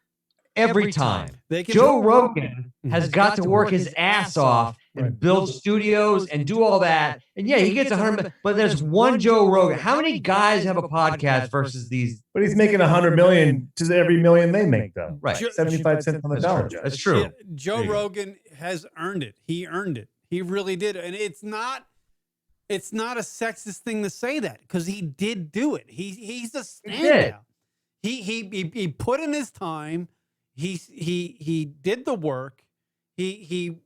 every time. Joe Rogan has got to work his ass off and build studios and do all that. And yeah, he gets 100, but there's one Joe Rogan. How many guys have a podcast versus these? But he's making 100 million to every million they make, though. Right. 75 cents on the dollar. That's true. Joe Rogan has earned it. He earned it. He really did. And it's not a sexist thing to say that, because he did do it. He's a standout. He put in his time. He did the work. He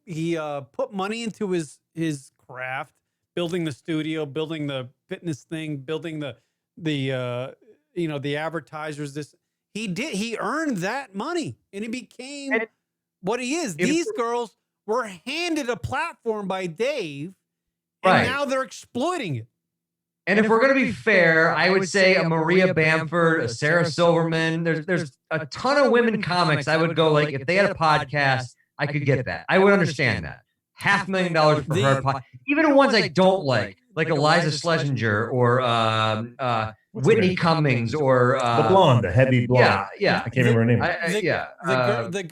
put money into his craft, building the studio, building the fitness thing, building the advertisers. He earned that money, and he became what he is. These girls were handed a platform by Dave, and now they're exploiting it. And if we're going to be fair, I would say a Maria Bamford, a Sarah Silverman. There's a ton of women comics. I would go, like, if they had a podcast, I could get that. I would understand that. $500,000 for her. Even ones I don't like Eliza Schlesinger or Whitney Cummings or the blonde, the heavy blonde. Yeah. I can't remember her name. The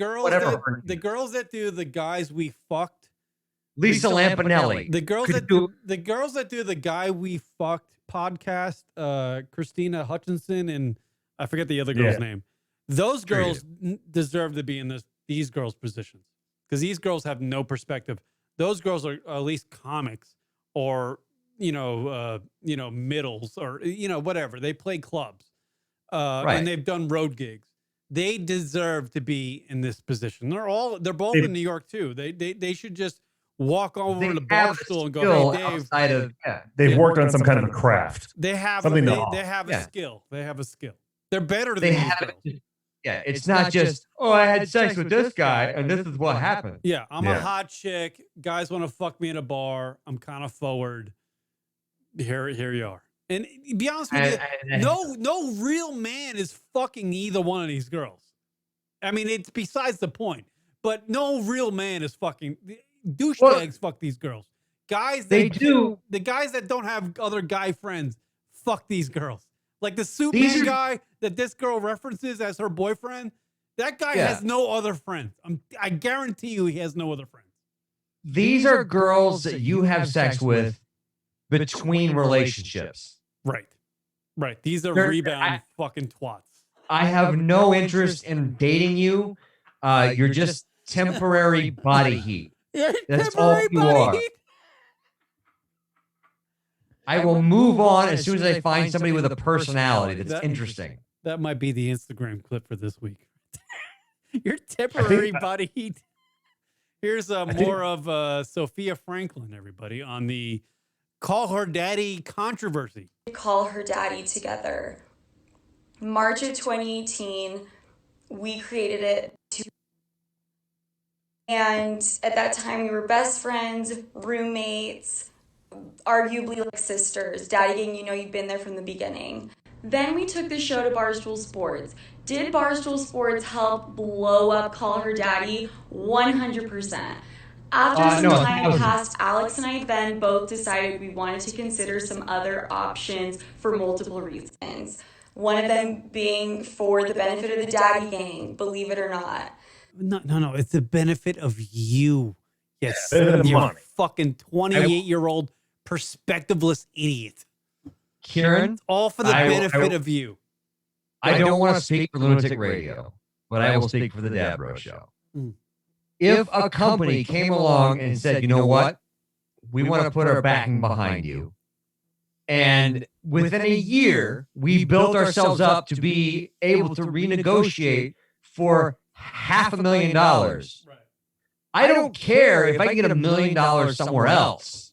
girls that do the guys we fucked. Lisa Lampanelli. The girls that do the guy we fucked podcast, Christina Hutchinson and I forget the other girl's name. Those girls deserve to be in these girls' positions, because these girls have no perspective. Those girls are at least comics or middles or whatever. They play clubs and they've done road gigs. They deserve to be in this position. They're both in New York too. They should just walk over to Barstool and go, "Hey, Dave." They've worked on some kind of a craft. They have something. They have a skill. They have a skill. They're better than these girls. Yeah, it's not just, I had sex with this guy and this is what happened. Yeah, I'm a hot chick. Guys want to fuck me in a bar. I'm kind of forward. Here you are. And to be honest with you, no real man is fucking either one of these girls. I mean, it's besides the point. But no real man is fucking. Douchebags fuck these girls. Guys, the guys that don't have other guy friends fuck these girls. Like the Superman guy that this girl references as her boyfriend, that guy has no other friends. I guarantee you he has no other friends. These are girls that you have sex with between relationships. Right. These are rebound fucking twats. I have no interest in dating you. You're just temporary body heat. That's all you are. I will move on as soon as I find somebody with a personality that's interesting. That might be the Instagram clip for this week. Your temporary body heat. Here's more of Sophia Franklin, everybody, on the Call Her Daddy controversy. Call Her Daddy together. March of 2018, we created it. And at that time, we were best friends, roommates, arguably like sisters. Daddy gang, you've been there from the beginning. Then we took the show to Barstool Sports. Did Barstool Sports help blow up Call Her Daddy? 100%. After some time passed, Alex and I then both decided we wanted to consider some other options for multiple reasons. One of them being for the benefit of the Daddy gang, believe it or not. No. It's the benefit of you. Yes. You fucking 28-year-old perspectiveless idiot. Kieran, all for the benefit of you. I don't want to speak for Lunatic Radio, but I will speak for the Dabro Show. If a company came along and said, you know what, we want to put our backing behind you, and within a year, we built ourselves up to be able to renegotiate for $500,000. I don't care if I get $1 million somewhere else.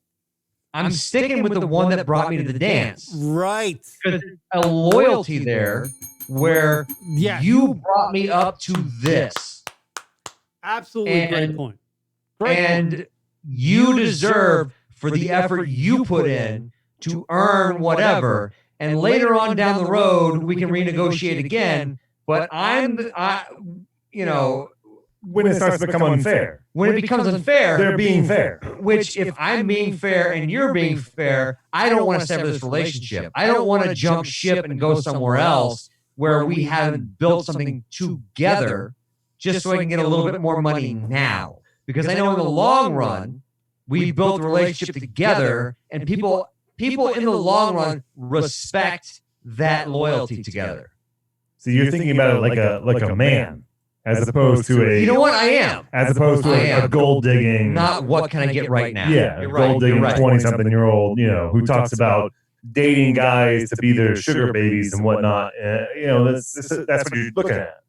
I'm sticking with the one that brought me to the dance. Right. There's a loyalty there where you brought me up to this. Absolutely. Great point. And you deserve for the effort you put in to earn whatever. And later on down the road, we can renegotiate again. But when it starts to become unfair. When it becomes unfair, they're being fair. Which, if I'm being fair and you're being fair, I don't want to sever this relationship. I don't want to jump ship and go somewhere else where we haven't built something together just so I can get a little bit more money now. Because I know in the long run, we built a relationship together, and people in the long run respect that loyalty together. So you're thinking about it like a man, as opposed to a. You know what? I am. As opposed to a gold digging. Not what can I get right now. Yeah, you're gold digging right. 20-something-year-old, who talks about dating guys to be their sugar babies and whatnot. That's what you're looking at.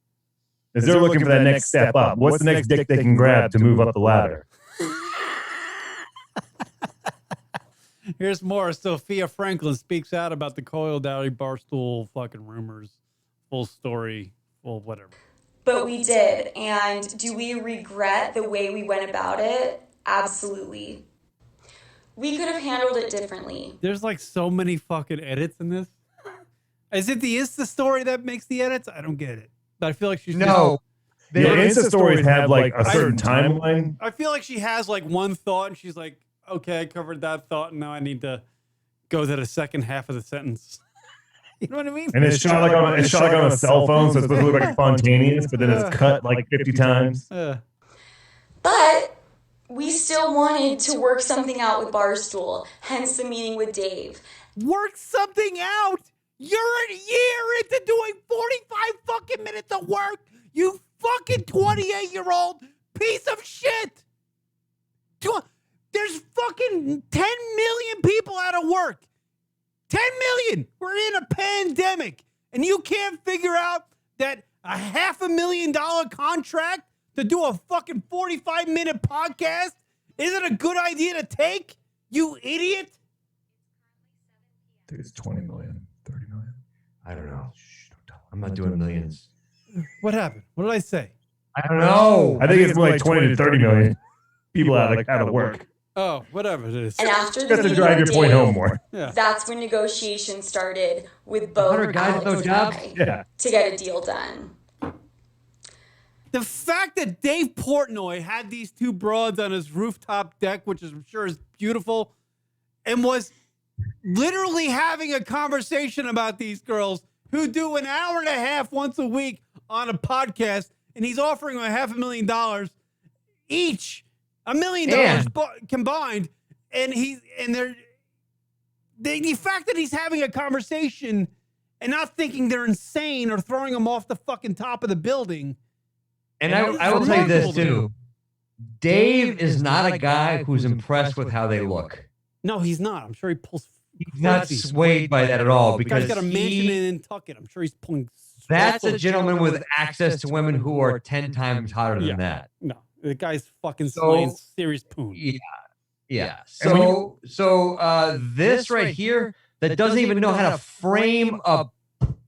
Is they're looking for that next step up. What's the next dick they can grab to move up the ladder? Here's more. Sophia Franklin speaks out about the Coil Dowdy Barstool fucking rumors. Full story. Well, whatever. But we did. And do we regret the way we went about it? Absolutely. We could have handled it differently. There's like so many fucking edits in this. Is it the Insta story that makes the edits? I don't get it. But I feel like she's No. The Insta stories have like a certain timeline. I feel like she has like one thought and she's like, okay, I covered that thought and now I need to go to the second half of the sentence. You know what I mean? And it's shot like on a cell phone, so it's supposed to look like spontaneous, but then it's cut like 50 times. But we still wanted to work something out with Barstool, hence the meeting with Dave. Work something out? You're a year into doing 45 fucking minutes of work, you fucking 28-year-old piece of shit. There's fucking 10 million people out of work. 10 million. We're in a pandemic. And you can't figure out that a $500,000 contract to do a fucking 45-minute podcast isn't a good idea to take? You idiot. I think it's 20 million, 30 million. I don't know. I'm not doing millions. What happened? What did I say? I don't know. I think it's more like 20 to 30 million people out of work. Oh, whatever it is. And after the Just to drive your point home more. Yeah. That's when negotiations started with both 100 guys with no Alex jobs? and I to get a deal done. The fact that Dave Portnoy had these two broads on his rooftop deck, which I'm sure is beautiful, and was literally having a conversation about these girls who do an hour and a half once a week on a podcast, and he's offering them $500,000 each, $1 million combined, and the fact that he's having a conversation and not thinking they're insane or throwing them off the fucking top of the building. And I will tell you this too. Dave is not a guy who's impressed with how they look. No, he's not. I'm sure he pulls. He's not swayed by that at all because he's got a mansion in Nantucket. I'm sure he's pulling. That's a gentleman with access to women who are 10 times hotter than that. No, the guy's fucking slaying serious poon. Yeah. So this right here that doesn't even know how to frame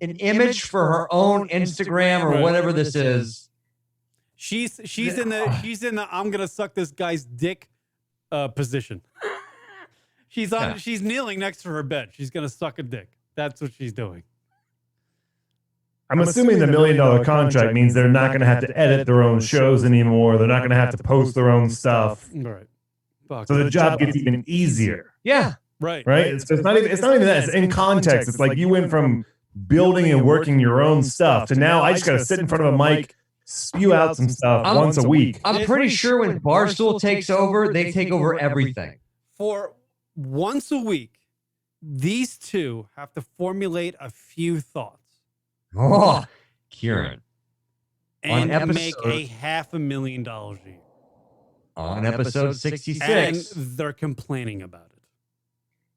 an image for her own Instagram or whatever this is. She's in the I'm gonna suck this guy's dick position. She's kneeling next to her bed. She's gonna suck a dick. That's what she's doing. I'm assuming the $1 million contract means they're not going to have to edit their own shows anymore. They're not going to have to post their own stuff. Right. So the job gets even easier. Yeah. Right. It's not even that. It's in context. It's like you went from building and working your own stuff to now I just got to sit in front of a mic, spew out some stuff once a week. I'm pretty sure when Barstool takes over, they take over everything. For once a week, these two have to formulate a few thoughts. Oh, Kieran. And make a $500,000 a year. On episode 66. And they're complaining about it.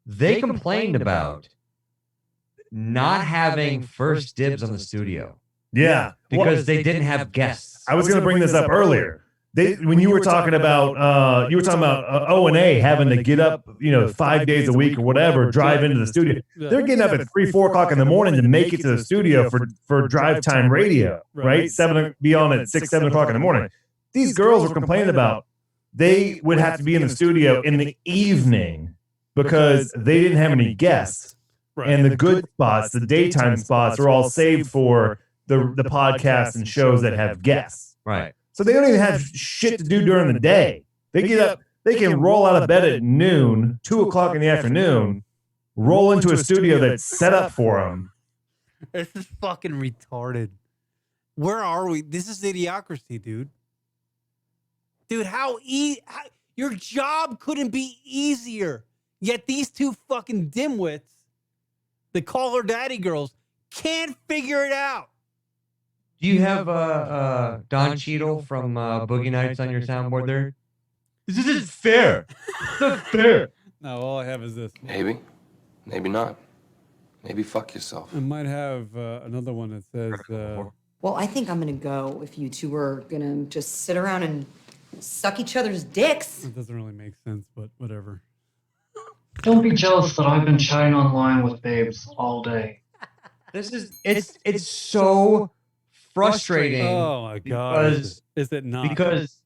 They complained about not having first dibs on the studio. Yeah. Because they didn't have guests. I was going to bring this up earlier. When you were talking about O&A having to get up, 5 days a week or whatever, drive into the studio. They're getting up at 3-4 o'clock in the morning to make it to the studio for drive time radio, right? Be on at 6-7 o'clock in the morning. These girls were complaining about they would have to be in the studio in the evening because they didn't have any guests, and the good spots, the daytime spots, are all saved for the podcasts and shows that have guests. Right. So they don't even have shit to do during the day. They get up, they can roll out of bed at noon, 2 o'clock in the afternoon, roll into a studio that's set up for them. This is fucking retarded. Where are we? This is idiocracy, dude. Dude, how your job couldn't be easier. Yet these two fucking dimwits, the call her daddy girls, can't figure it out. Do you have Don Cheadle from Boogie Nights on your soundboard there? This isn't fair. It's not fair. No, all I have is this. Maybe. Maybe not. Maybe fuck yourself. I might have another one that says... Well, I think I'm gonna go if you two are gonna just sit around and suck each other's dicks. It doesn't really make sense, but whatever. Don't be jealous that I've been chatting online with babes all day. It's so frustrating. Oh my god. Because, is it not? Because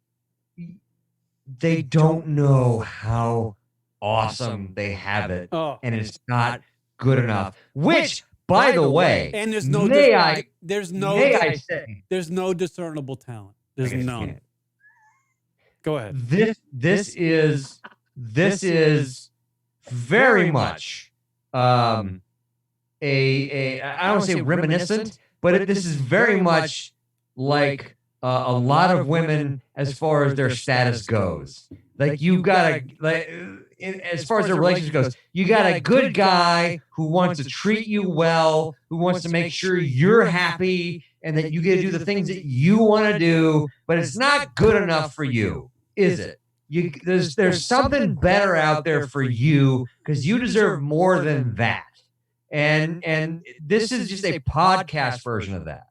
they don't know how awesome they have it. And it's not good enough. Which, by the way, and there's no there's no discernible talent. There's none. Go ahead. This is very much I don't want to say reminiscent, but this is very much like a lot of women as far as their status goes. Like you gotta as far as their relationship goes, you got a good guy who wants to treat you well, who wants to make sure you're happy and that you get to do the things that you want to do, but it's not good enough for you, is it? There's something better out there for you because you deserve more than that. And this is just a podcast version of that.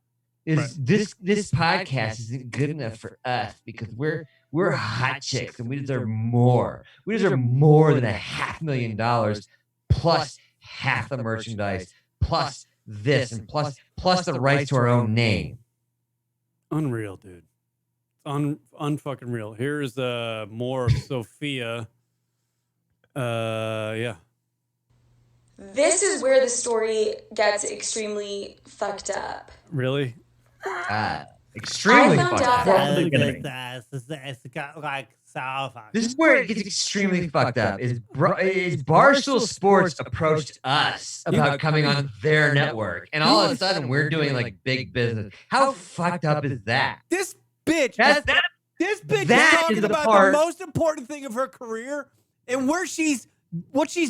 This podcast isn't good enough for us because we're hot chicks and we deserve more. We deserve more than $500,000 plus half the merchandise, plus this and plus the rights to our own name. Unreal, dude. Unfucking real. Here's more of Sophia. Yeah. This is where the story gets extremely fucked up. Really? Extremely I found fucked out up. that It's got like south. This is where it gets extremely fucked up. Is Barstool Sports approached us about coming on their network, and all of a sudden we're doing like big business. How fucked up is that? This bitch. This bitch is talking about the most important thing of her career, and what she's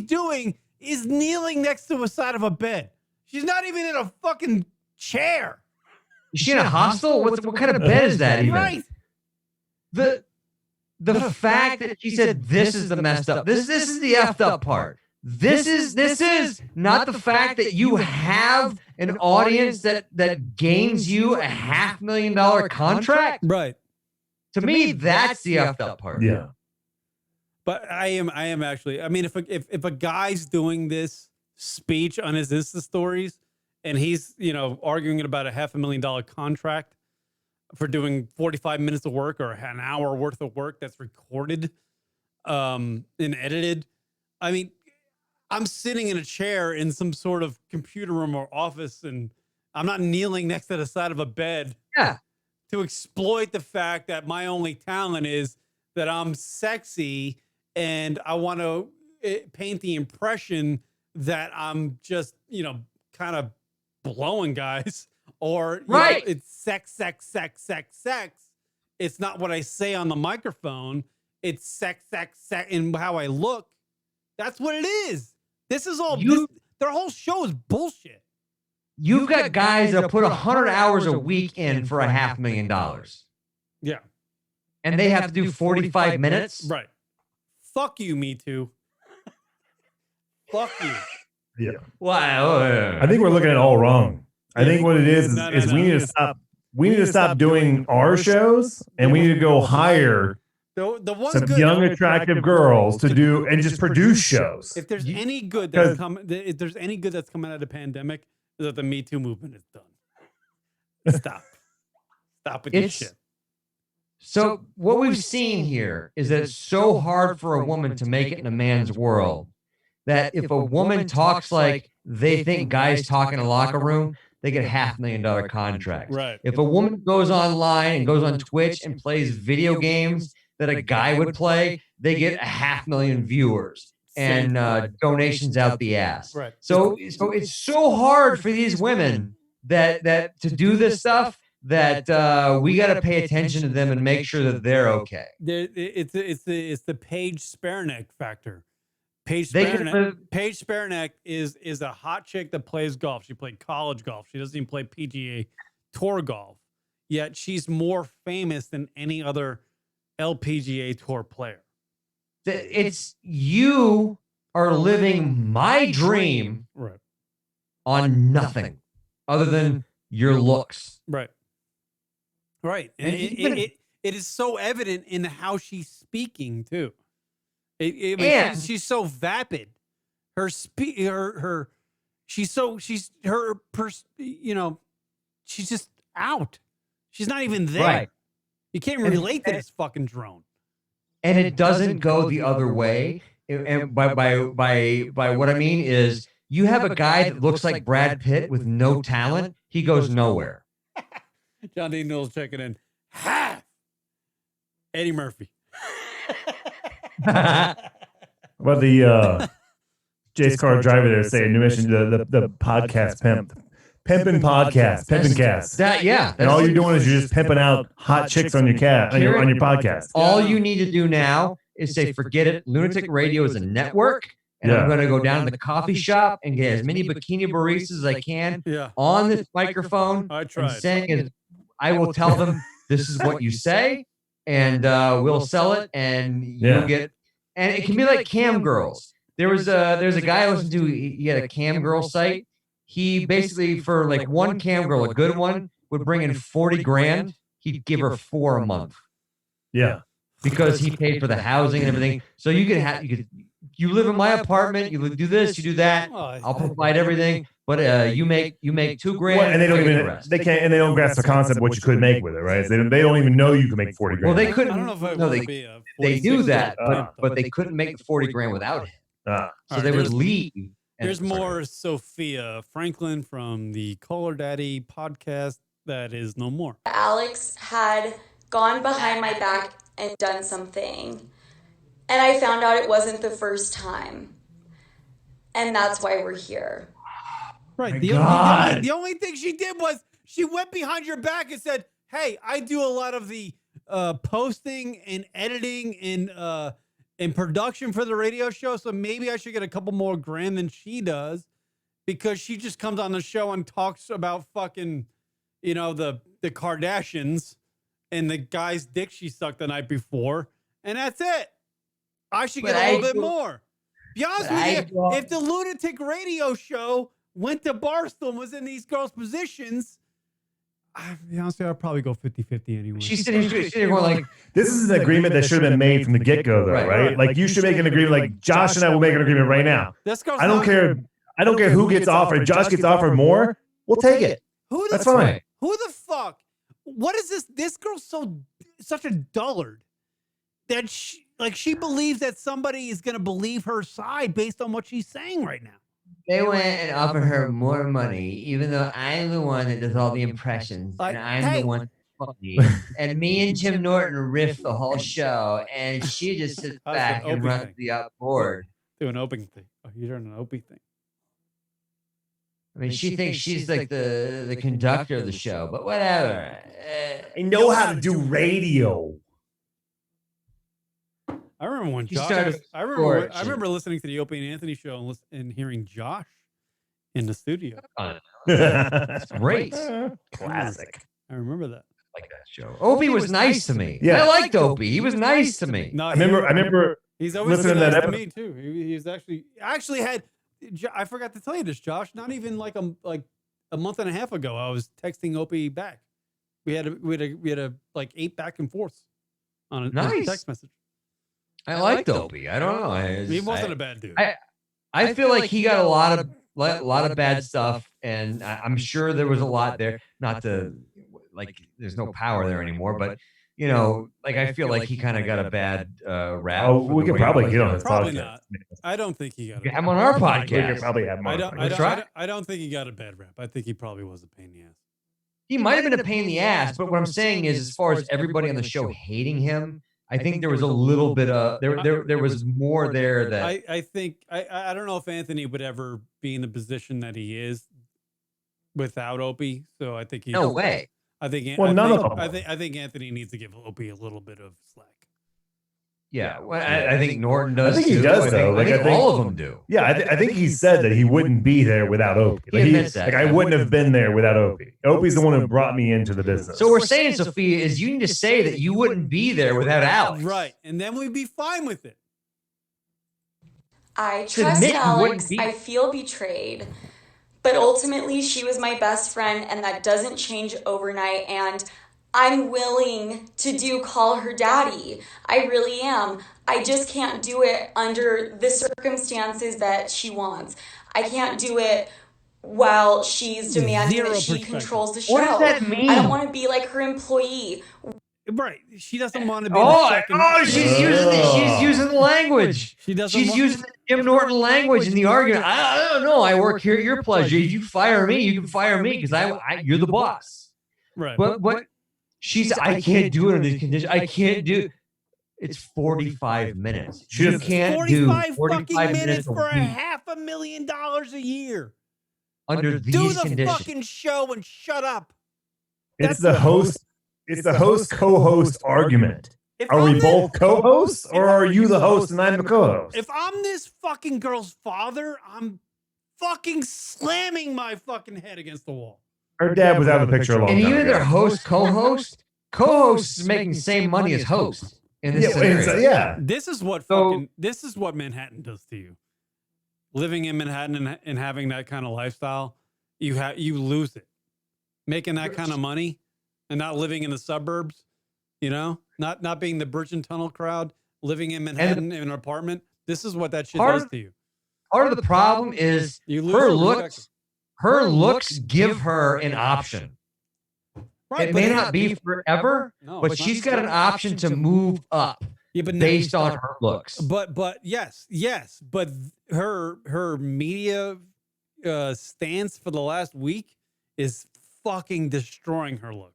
doing is kneeling next to the side of a bed. She's not even in a fucking chair. Is she in a hostel? What kind of bed is that even? Right. The fact that she said this is the messed up. This is the effed up part. This is not the fact that you have an audience that gains you a $500,000 contract. Right. To me, that's the effed up part. Yeah. But I am actually. I mean, if a guy's doing this speech on his Insta stories and he's arguing about a $500,000 contract for doing 45 minutes of work or an hour worth of work that's recorded and edited, I mean, I'm sitting in a chair in some sort of computer room or office, and I'm not kneeling next to the side of a bed. Yeah. To exploit the fact that my only talent is that I'm sexy and I want to paint the impression that I'm just, kind of blowing guys or right. It's sex. It's not what I say on the microphone. It's sex, and how I look. That's what it is. This is all, their whole show is bullshit. You've got guys that put 100 hours a week in for a $500,000. Yeah. And they have to do 45 minutes? Right. Fuck you, Me Too. Fuck you. Yeah. Wow. I think we're looking at it all wrong. I think what it is we need to stop. We need to stop doing our shows, and we need to go hire some young, attractive girls to do and just produce shows. If there's any good that's coming out of the pandemic, is that the Me Too movement is done. Stop with this shit. So what we've seen here is that it's so hard for a woman to make it in a man's world that if a woman talks like they think guys talk in a locker room, they get $500,000 contracts. Right. If a woman goes online and goes on Twitch and plays video games that a guy would play, they get 500,000 viewers and donations out the ass. Right. So it's so hard for these women that to do this stuff that we got to pay attention to them and make sure that they're okay. It's the Paige Spernick factor. Paige They can Spernick is a hot chick that plays golf. She played college golf. She doesn't even play PGA Tour golf. Yet she's more famous than any other LPGA Tour player. It's you are living my dream Right. on nothing other than your looks. Right. Right. And it is so evident in how she's speaking too. She's so vapid. She's just out. She's not even there. Right. You can't relate to this fucking drone. And it doesn't go the other way. And by what I mean is you have a guy that looks like Brad Pitt with no talent. He goes nowhere. John D. Knowles checking in. Half Eddie Murphy. What the Jace Car driver there saying, you mentioned the podcast pimping podcast, pimping cast. And all you're doing is you're just pimping out hot chicks on your podcast. All you need to do now is say, forget it. Lunatic Radio is a network. And I'm going to go down to the coffee shop and get as many bikini baristas as I can on this microphone. I tried. And saying is, I will tell them this is what you say, and we'll sell it, and you'll get. And it can be like cam girls. There's a guy I listened to. He had a cam girl site. He basically, for like one cam girl, a good one, would bring in 40 grand. He'd give her 4 a month. Yeah, because he paid for the housing and everything. So you live in my apartment. You do this, you do that. I'll provide everything. But you make $2 grand. Well, and they don't even they can't, and they don't grasp the concept of what you could make with it, right? They don't even know you can make 40 grand. Well, they couldn't. I don't know if it No, would be a they knew 46 that, or but they couldn't make the 40 grand without him. So All they right, would leave. There's more Sophia Franklin from the Caller Daddy podcast that is no more. Alex had gone behind my back and done something. And I found out it wasn't the first time. And that's why we're here. Right. The only thing she did was she went behind your back and said, hey, I do a lot of the posting and editing and production for the radio show, so maybe I should get a couple more grand than she does, because she just comes on the show and talks about fucking, the Kardashians and the guy's dick she sucked the night before, and that's it. I should get a little bit more. Be honest with you, if the Lunatic Radio show went to Barstool and was in these girls' positions, I'll be honest with you, I'd probably go 50-50 anyway. She's sitting here going like, this is an agreement that should have been made from the get-go, though, right? Like, you should make an agreement. Like, Josh and I will make an agreement right now. I don't care who gets offered. If Josh gets offered more, we'll take it. That's fine. Who the fuck? What is this? This girl's such a dullard that she believes that somebody is going to believe her side based on what she's saying right now. They went and offered her more money, even though I'm the one that does all the impressions, and I'm the one funny. And me and Jim Norton riff the whole show, and she just sits back and runs the board. Do an Opie thing. Oh, you're doing an Opie thing. I mean, she thinks she's like the conductor of the show, but whatever. I know how to do radio. I remember when Josh. I remember listening to the Opie and Anthony show and hearing Josh in the studio. That's great. Classic. I remember that. Like that show. Opie was nice to me. Yeah. I liked Opie. He was nice to me. No, I remember. He's always listening been to nice that to me too. He actually had. I forgot to tell you this, Josh. Not even like a month and a half ago, I was texting Opie back. We had a like 8 back and forths on a text message. I liked Opie. I don't know. He wasn't a bad dude. I feel like he got a lot of bad stuff, and I'm sure there was a lot there. Not to like, there's no power there anymore, but you know, like I feel like he kind of got a bad rap. Oh, we could probably get on his Probably podcast. not. I don't think he got. Get him on our podcast. We could probably have more. I don't think he got a bad rap. I think he probably was a pain in the ass. He might have been a pain in the ass, but what I'm saying is, as far as everybody on the show hating him, I think there was a little bit of there was more there that I think I don't know if Anthony would ever be in the position that he is without Opie. So I think no way. I think I think Anthony needs to give Opie a little bit of slack. Yeah, well, I think Norton does. I think he does though. I think all of them do. Yeah, I think he said that he wouldn't be there without Opie. Like, like I wouldn't have been there without Opie. Opie's the one who brought me into the business. So we're saying, Sophia, is you need to say that you wouldn't be there without Alex. Right, and then we'd be fine with it. I trust Alex. I feel betrayed. But ultimately, she was my best friend, and that doesn't change overnight. And I'm willing to call her daddy. I really am. I just can't do it under the circumstances that she wants. I can't do it while she's demanding that she controls the show. What does that mean? I don't want to be like her employee. Right. She doesn't want to be She's using the language. She's using the Jim Norton language in the argument. I don't know. I work here at your pleasure. If you fire me, you can fire me because you're the boss. Right. But what I can't do it under these conditions. I can't do. It's 45 minutes. You can't do 45 minutes for $500,000 a year under these do the conditions. Fucking show and shut up. It's the host. It's the host co-host argument. Are we both co-hosts, or are you the host and I'm the co-host? If I'm this fucking girl's father, I'm fucking slamming my fucking head against the wall. Her dad was out of the picture a long time ago. And either host, co-host is making the same money as host in this scenario. This is what Manhattan does to you. Living in Manhattan and having that kind of lifestyle, you lose it. Making that kind of money and not living in the suburbs, you know, not being the Bridge and Tunnel crowd, living in Manhattan in an apartment. This is what that shit does to you. Part of the problem is her looks give her an option. Right, it may not be forever, but she's got an option to move up based on her looks. But yes, but her media stance for the last week is fucking destroying her looks.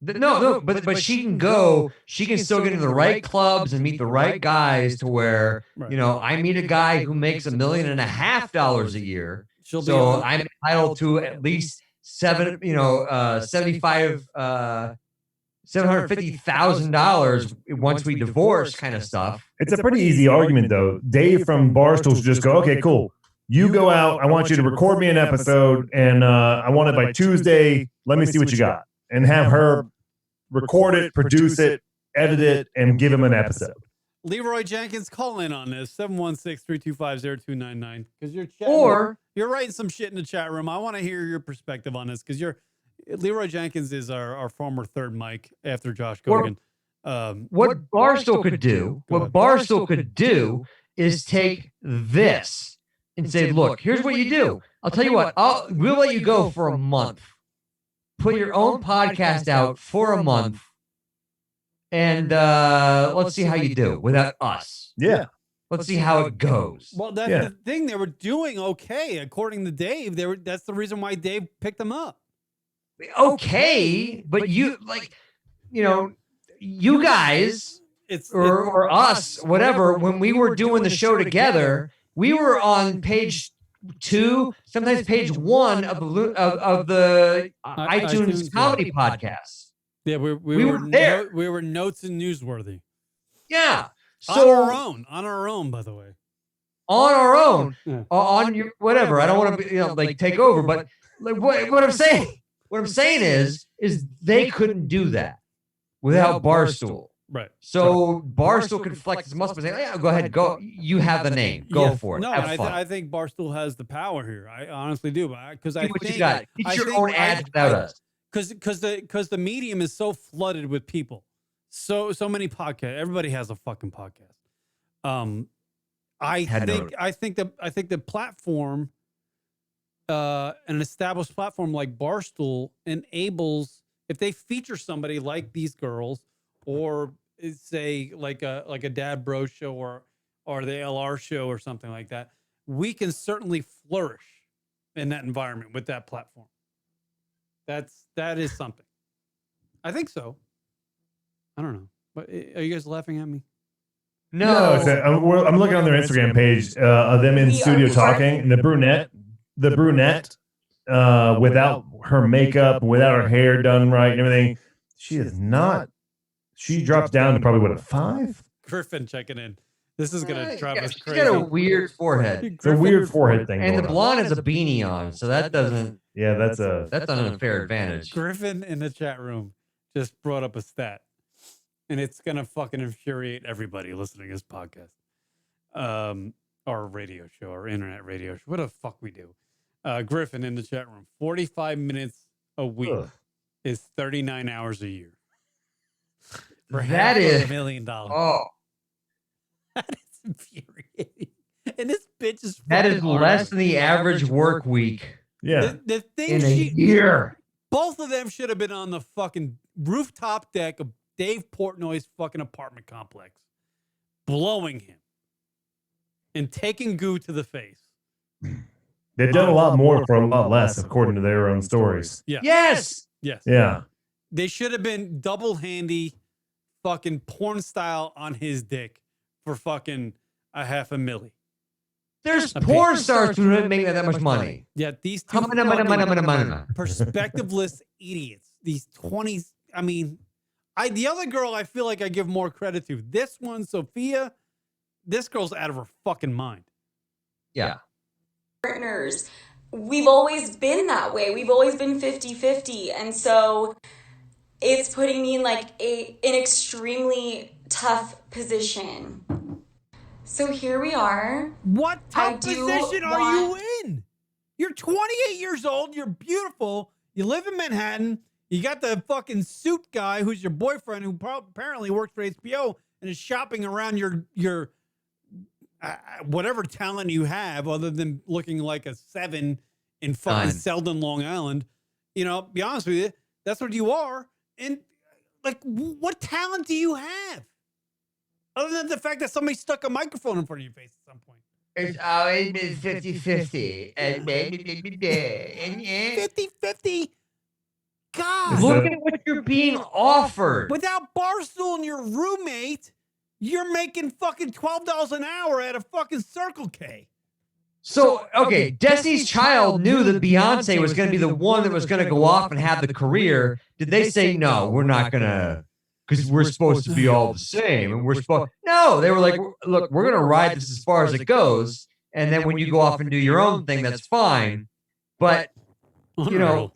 No, but she can go. She can still get into the right clubs and meet the right guys to where you know I meet a guy who makes $1.5 million a year. So I'm entitled to at least $750,000 once we divorce, kind of stuff. It's a pretty easy argument though. Dave from Barstool should just go, okay, cool. You go out. I want you to record me an episode, and I want it by Tuesday. Let me see what you got, and have her record it, produce it, edit it, and give him an episode. Leroy Jenkins, call in on this 716-325-0299 because you're chatting, or you're writing some shit in the chat room. I want to hear your perspective on this because Leroy Jenkins is our former third mic after Josh Gogan. What Barstool could do is take this and say, look, here's what you do. I'll tell you what, we'll let you go for a month. Put your own podcast out for a month, and let's see how you do without us. Yeah. Let's see how it goes. Well, that's the thing. They were doing okay. According to Dave, that's the reason why Dave picked them up. Okay, but you guys or us, whatever, when we were doing the show together, we were on page 2, sometimes page 1 of the iTunes comedy podcast. Yeah, we were there. We were notes and newsworthy. Yeah, so on our own, by the way. On our own, on your whatever. I don't want to take over, but what I'm saying is they couldn't do that without Barstool. Right. So Barstool could flex its muscle and say, "Yeah, go ahead, go. You have the name. Go for it. No, have fun." I think Barstool has the power here. I honestly do, because I think you got. Get your own ads without us. Because the medium is so flooded with people, so many podcasts. Everybody has a fucking podcast. I think the platform, an established platform like Barstool, enables if they feature somebody like these girls, or say like a Dad Bro show or the LR show or something like that, we can certainly flourish in that environment with that platform. That is something. I think so. I don't know. But are you guys laughing at me? No, I'm looking on their Instagram page of them in studio talking, and the brunette, without her makeup, without her hair done right and everything, she is not. She drops down to probably a 5. Griffin checking in. This is gonna drive us crazy. She's got a weird forehead. It's a weird forehead thing. And the blonde has a beanie on, so that doesn't. Yeah, that's an unfair advantage. Griffin in the chat room just brought up a stat, and it's gonna fucking infuriate everybody listening to this podcast, or radio show, or internet radio show, what the fuck we do. Griffin in the chat room, 45 minutes a week is 39 hours a year. That is $500 million. Oh, that is infuriating. And this bitch is that is less than the average work week. Yeah, the thing in a year. Both of them should have been on the fucking rooftop deck of Dave Portnoy's fucking apartment complex, blowing him and taking goo to the face. They've done a lot more for a lot less, according to their own stories. Yeah. Yes. Yes. Yeah. They should have been double handy, fucking porn style on his dick for fucking $500,000. There's porn stars who don't make that much money. Yeah, these two perspectiveless idiots. These 20s. I mean, the other girl I feel like I give more credit to. This one, Sophia, this girl's out of her fucking mind. Yeah. Partners. We've always been that way. We've always been 50-50. And so it's putting me in like an extremely tough position. So here we are. What tough position are you in? You're 28 years old. You're beautiful. You live in Manhattan. You got the fucking suit guy who's your boyfriend, who apparently works for HBO and is shopping around your whatever talent you have, other than looking like a 7 in fucking Selden, Long Island. You know, be honest with you, that's what you are. And like, what talent do you have? Other than the fact that somebody stuck a microphone in front of your face at some point. It's always been 50-50. 50-50? God. Look at what you're being offered. Without Barstool and your roommate, you're making fucking $12 an hour at a fucking Circle K. So, okay, Destiny's Child knew that Beyonce was going to be the one that was going to go off and have the career. Did they say, no, we're not going to, because we're supposed to be all the same? And we're supposed, no, they were like, look, we're going to ride this as far as it goes. And then when you go off and do your own thing, that's fine. But, you know,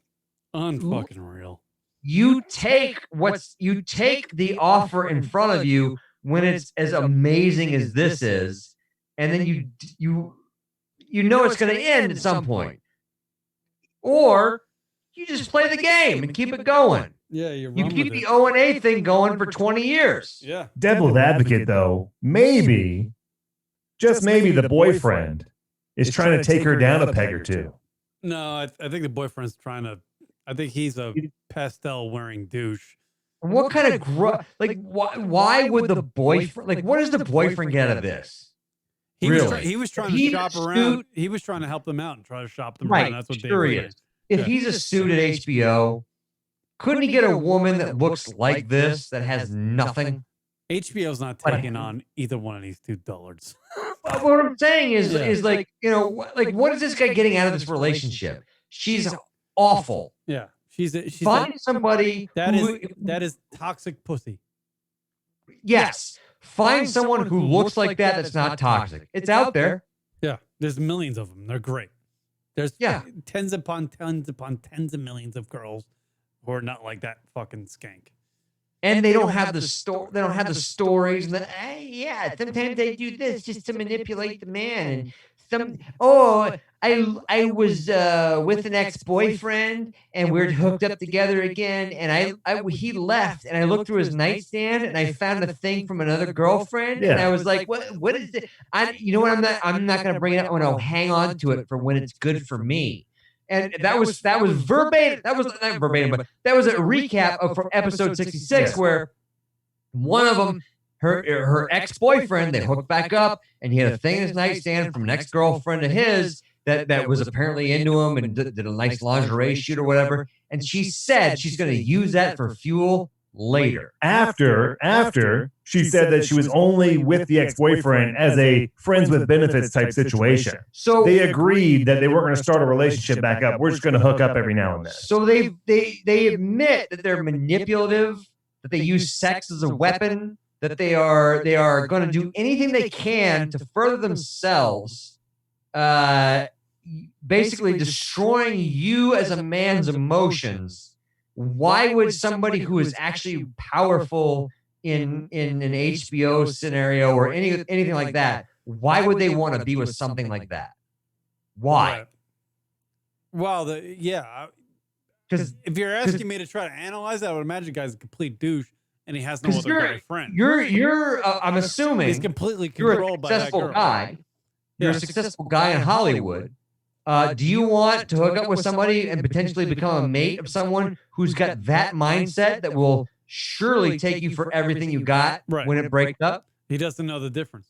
unfucking real. You take the offer in front of you when it's as amazing as this is, and then you know it's going to end at some point. Or you just play the game and keep it going. Yeah, you keep the O&A thing going for 20 years. Yeah. Devil's advocate, though, maybe, just maybe, the boyfriend is trying to take her down a peg or two. No, I think the boyfriend's trying to. I think he's a pastel wearing douche. What kind of why would the boyfriend, like, what does the boyfriend get out of this? He was trying to shop around. He was trying to help them out and try to shop them around. That's what they were. If he's a suit at HBO, couldn't he get a woman that looks like this that has nothing? HBO's not taking on either one of these two dullards. What I'm saying is like, you know, like, what is this guy getting out of this relationship? She's awful. Yeah. She's find somebody that is toxic pussy. Yes. Find someone who looks like that that's not toxic. It's out there. Yeah. There's millions of them. They're great. There's tens upon tens of millions of girls who are not like that fucking skank. And they don't have the They don't have the stories. And sometimes they do this just to manipulate the man. And I was with an ex-boyfriend and we're hooked up together again. And he left and I looked through his nightstand and I found a thing from another girlfriend. Yeah. And I was like, what is it? You know what? I'm not going to bring it up. I'm going to hang on to it for when it's good for me. And that was verbatim. That was not verbatim, but that was a recap of from episode 66, where one of them, her ex-boyfriend, they hooked back up, and he had a thing in his nightstand from an ex-girlfriend of his that was apparently into him and did a nice lingerie shoot or whatever. And she said she's going to use that for fuel later. After she said that she was only with the ex-boyfriend as a friends with benefits type situation. So they agreed that they weren't going to start a relationship back up. We're just going to hook up every now and then. So they admit that they're manipulative, that they use sex as a weapon, that they are going to do anything they can to further themselves, basically destroying you as a man's emotions. Why would somebody who is actually powerful in an HBO scenario or anything like that, why would they want to be with something like that? Why? Well, because if you're asking me to try to analyze that, I would imagine the guy's a complete douche and he has no other guy friend. You're I'm assuming he's completely controlled by that girl. You're a successful guy in Hollywood. Do you want to hook up with somebody and potentially become a mate of someone who's got that mindset that will surely take you for everything you got when it breaks up? He doesn't know the difference.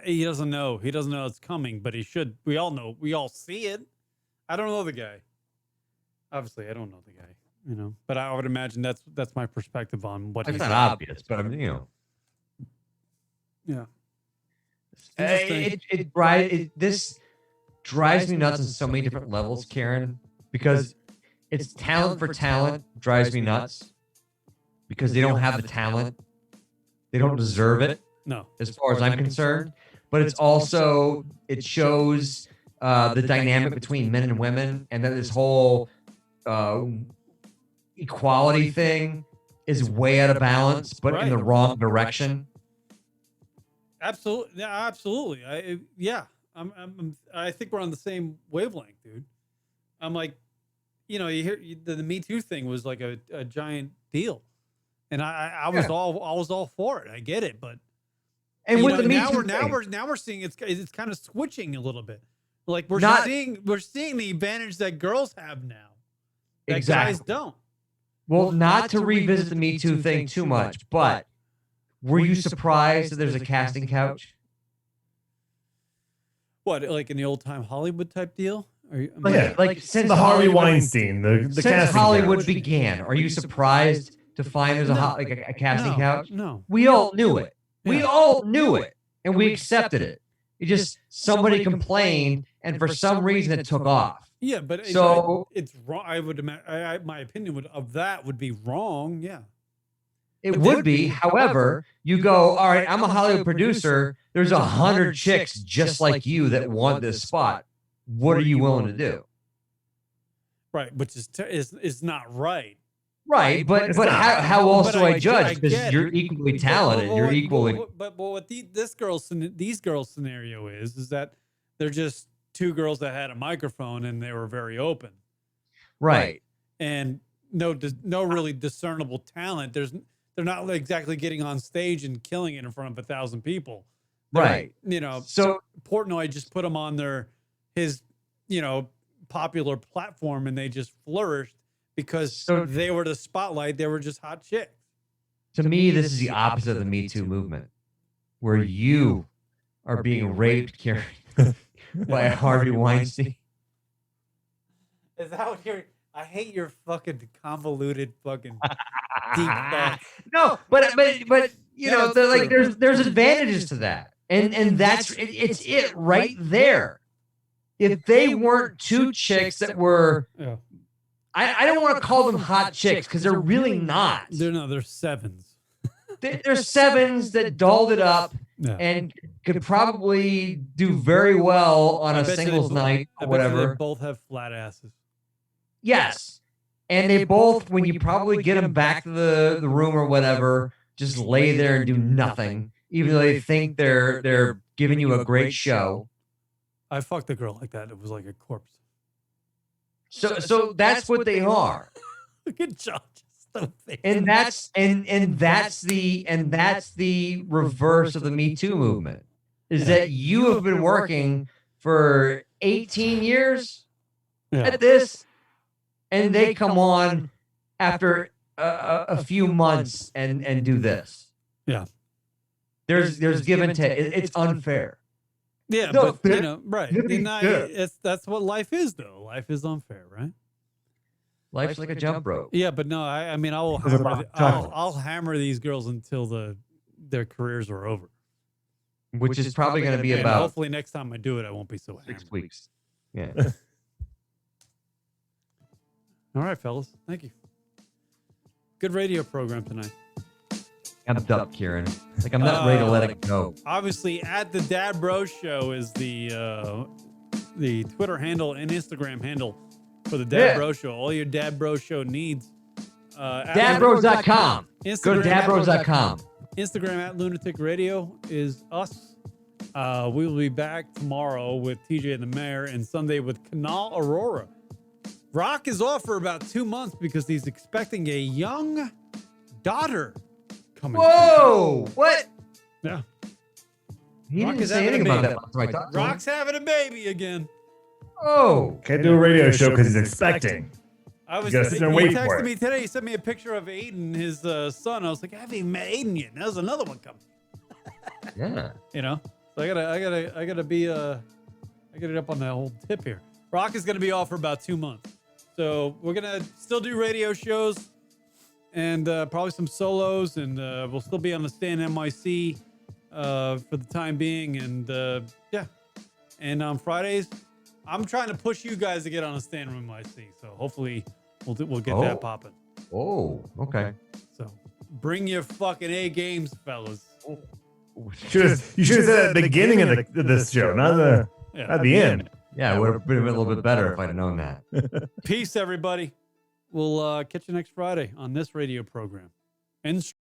He doesn't know. He doesn't know it's coming, but he should. We all know. We all see it. I don't know the guy. Obviously, I don't know the guy. But I would imagine that's my perspective on what. It's not obvious, but I mean, Yeah. This drives me nuts on so many different levels, Karen, because it's talent for talent drives me nuts because they don't have the talent. They don't deserve it. No. As far as I'm concerned. But it's also, it shows the dynamic between men and women, and that this whole equality thing is way out of balance, but in the wrong direction. Absolutely. Yeah, absolutely. I think we're on the same wavelength, dude. I'm like, you hear the Me Too thing was like a giant deal, and I was all for it. I get it, but with the Me now Too we're seeing it's kind of switching a little bit. Like we're seeing the advantage that girls have now that guys don't. Well, not to revisit the Me Too thing too much, but were you surprised that there's a casting couch? What, like in the old time Hollywood type deal? Like since the Harvey Weinstein, the since casting Hollywood couch. began, are you surprised to find there's a casting couch? No. We all knew it. We all knew it, and we accepted it. It just somebody complained, and for some reason it took off. Yeah, but so it's wrong. I would imagine. My opinion would be wrong. Yeah. It would be. However, you go, all right, I'm a Hollywood producer. There's 100 chicks just like you that want this spot. What are you willing to do? Right, which is not right. Right, but how else do I judge? Because you're equally talented. You're equally. But what these girls' scenario is that they're just two girls that had a microphone and they were very open. Right. And no really discernible talent. They're not exactly getting on stage and killing it in front of 1,000 people. Right. So Portnoy just put them on his popular platform and they just flourished because they were the spotlight. They were just hot chicks. To me, this is the opposite of the Me Too movement, where you are being raped, Karen, by Harvey Weinstein. Is that what you're? I hate your fucking convoluted fucking deep thoughts. No, but there's advantages to that, and that's it's it right there. If they weren't two chicks that were, I don't want to call them hot chicks because they're really not. They're sevens. They're sevens that dolled it up and could probably do very well on a singles night or whatever. They both have flat asses. Yes. And they both, when you probably get them back to the room or whatever, just lay there and do nothing, even though they think they're giving you a great show. I fucked a girl like that. It was like a corpse. So that's what they are. Good job. And that's the reverse of the Me Too movement. Is that you have been working for 18 years at this, and they come on after a few months and do this. Yeah. There's give and take. It's unfair. Yeah, No, but you know, right? That's what life is, though. Life is unfair, right? Life's like a jump rope. Yeah, but no, I mean, I'll hammer these girls until their careers are over. Which is probably going to be about. Hopefully, next time I do it, I won't be so 6 weeks. Yeah. All right, fellas. Thank you. Good radio program tonight. Amped up, Kieran. Like I'm not ready to let it go. Obviously, at the Dad Bro Show is the Twitter handle and Instagram handle for the Dad Bro Show. All your Dad Bro Show needs. Dadbros.com. Go to dadbros.com. Instagram at Lunatic Radio is us. We will be back tomorrow with TJ and the Mayor and Sunday with Kanal Aurora. Rock is off for about 2 months because he's expecting a young daughter coming. Whoa! What? Yeah. He didn't say anything about that. So I talked to him. Rock's having a baby again. Oh. Can't do a radio show because he's expecting. He texted me today. He sent me a picture of Aiden, his son. I was like, I haven't even met Aiden yet. There's another one coming. Yeah. You know, so I gotta get it up on the whole tip here. Rock is gonna be off for about 2 months, so we're gonna still do radio shows and probably some solos, and we'll still be on the Stand NYC for the time being, and yeah. And on Fridays, I'm trying to push you guys to get on a Stand NYC, so hopefully we'll get that popping. Oh, okay. So bring your fucking A games, fellas. You should have said at the beginning of this show, not the end. Yeah, it would have been a little bit better if I'd known that. Peace, everybody. We'll catch you next Friday on this radio program. And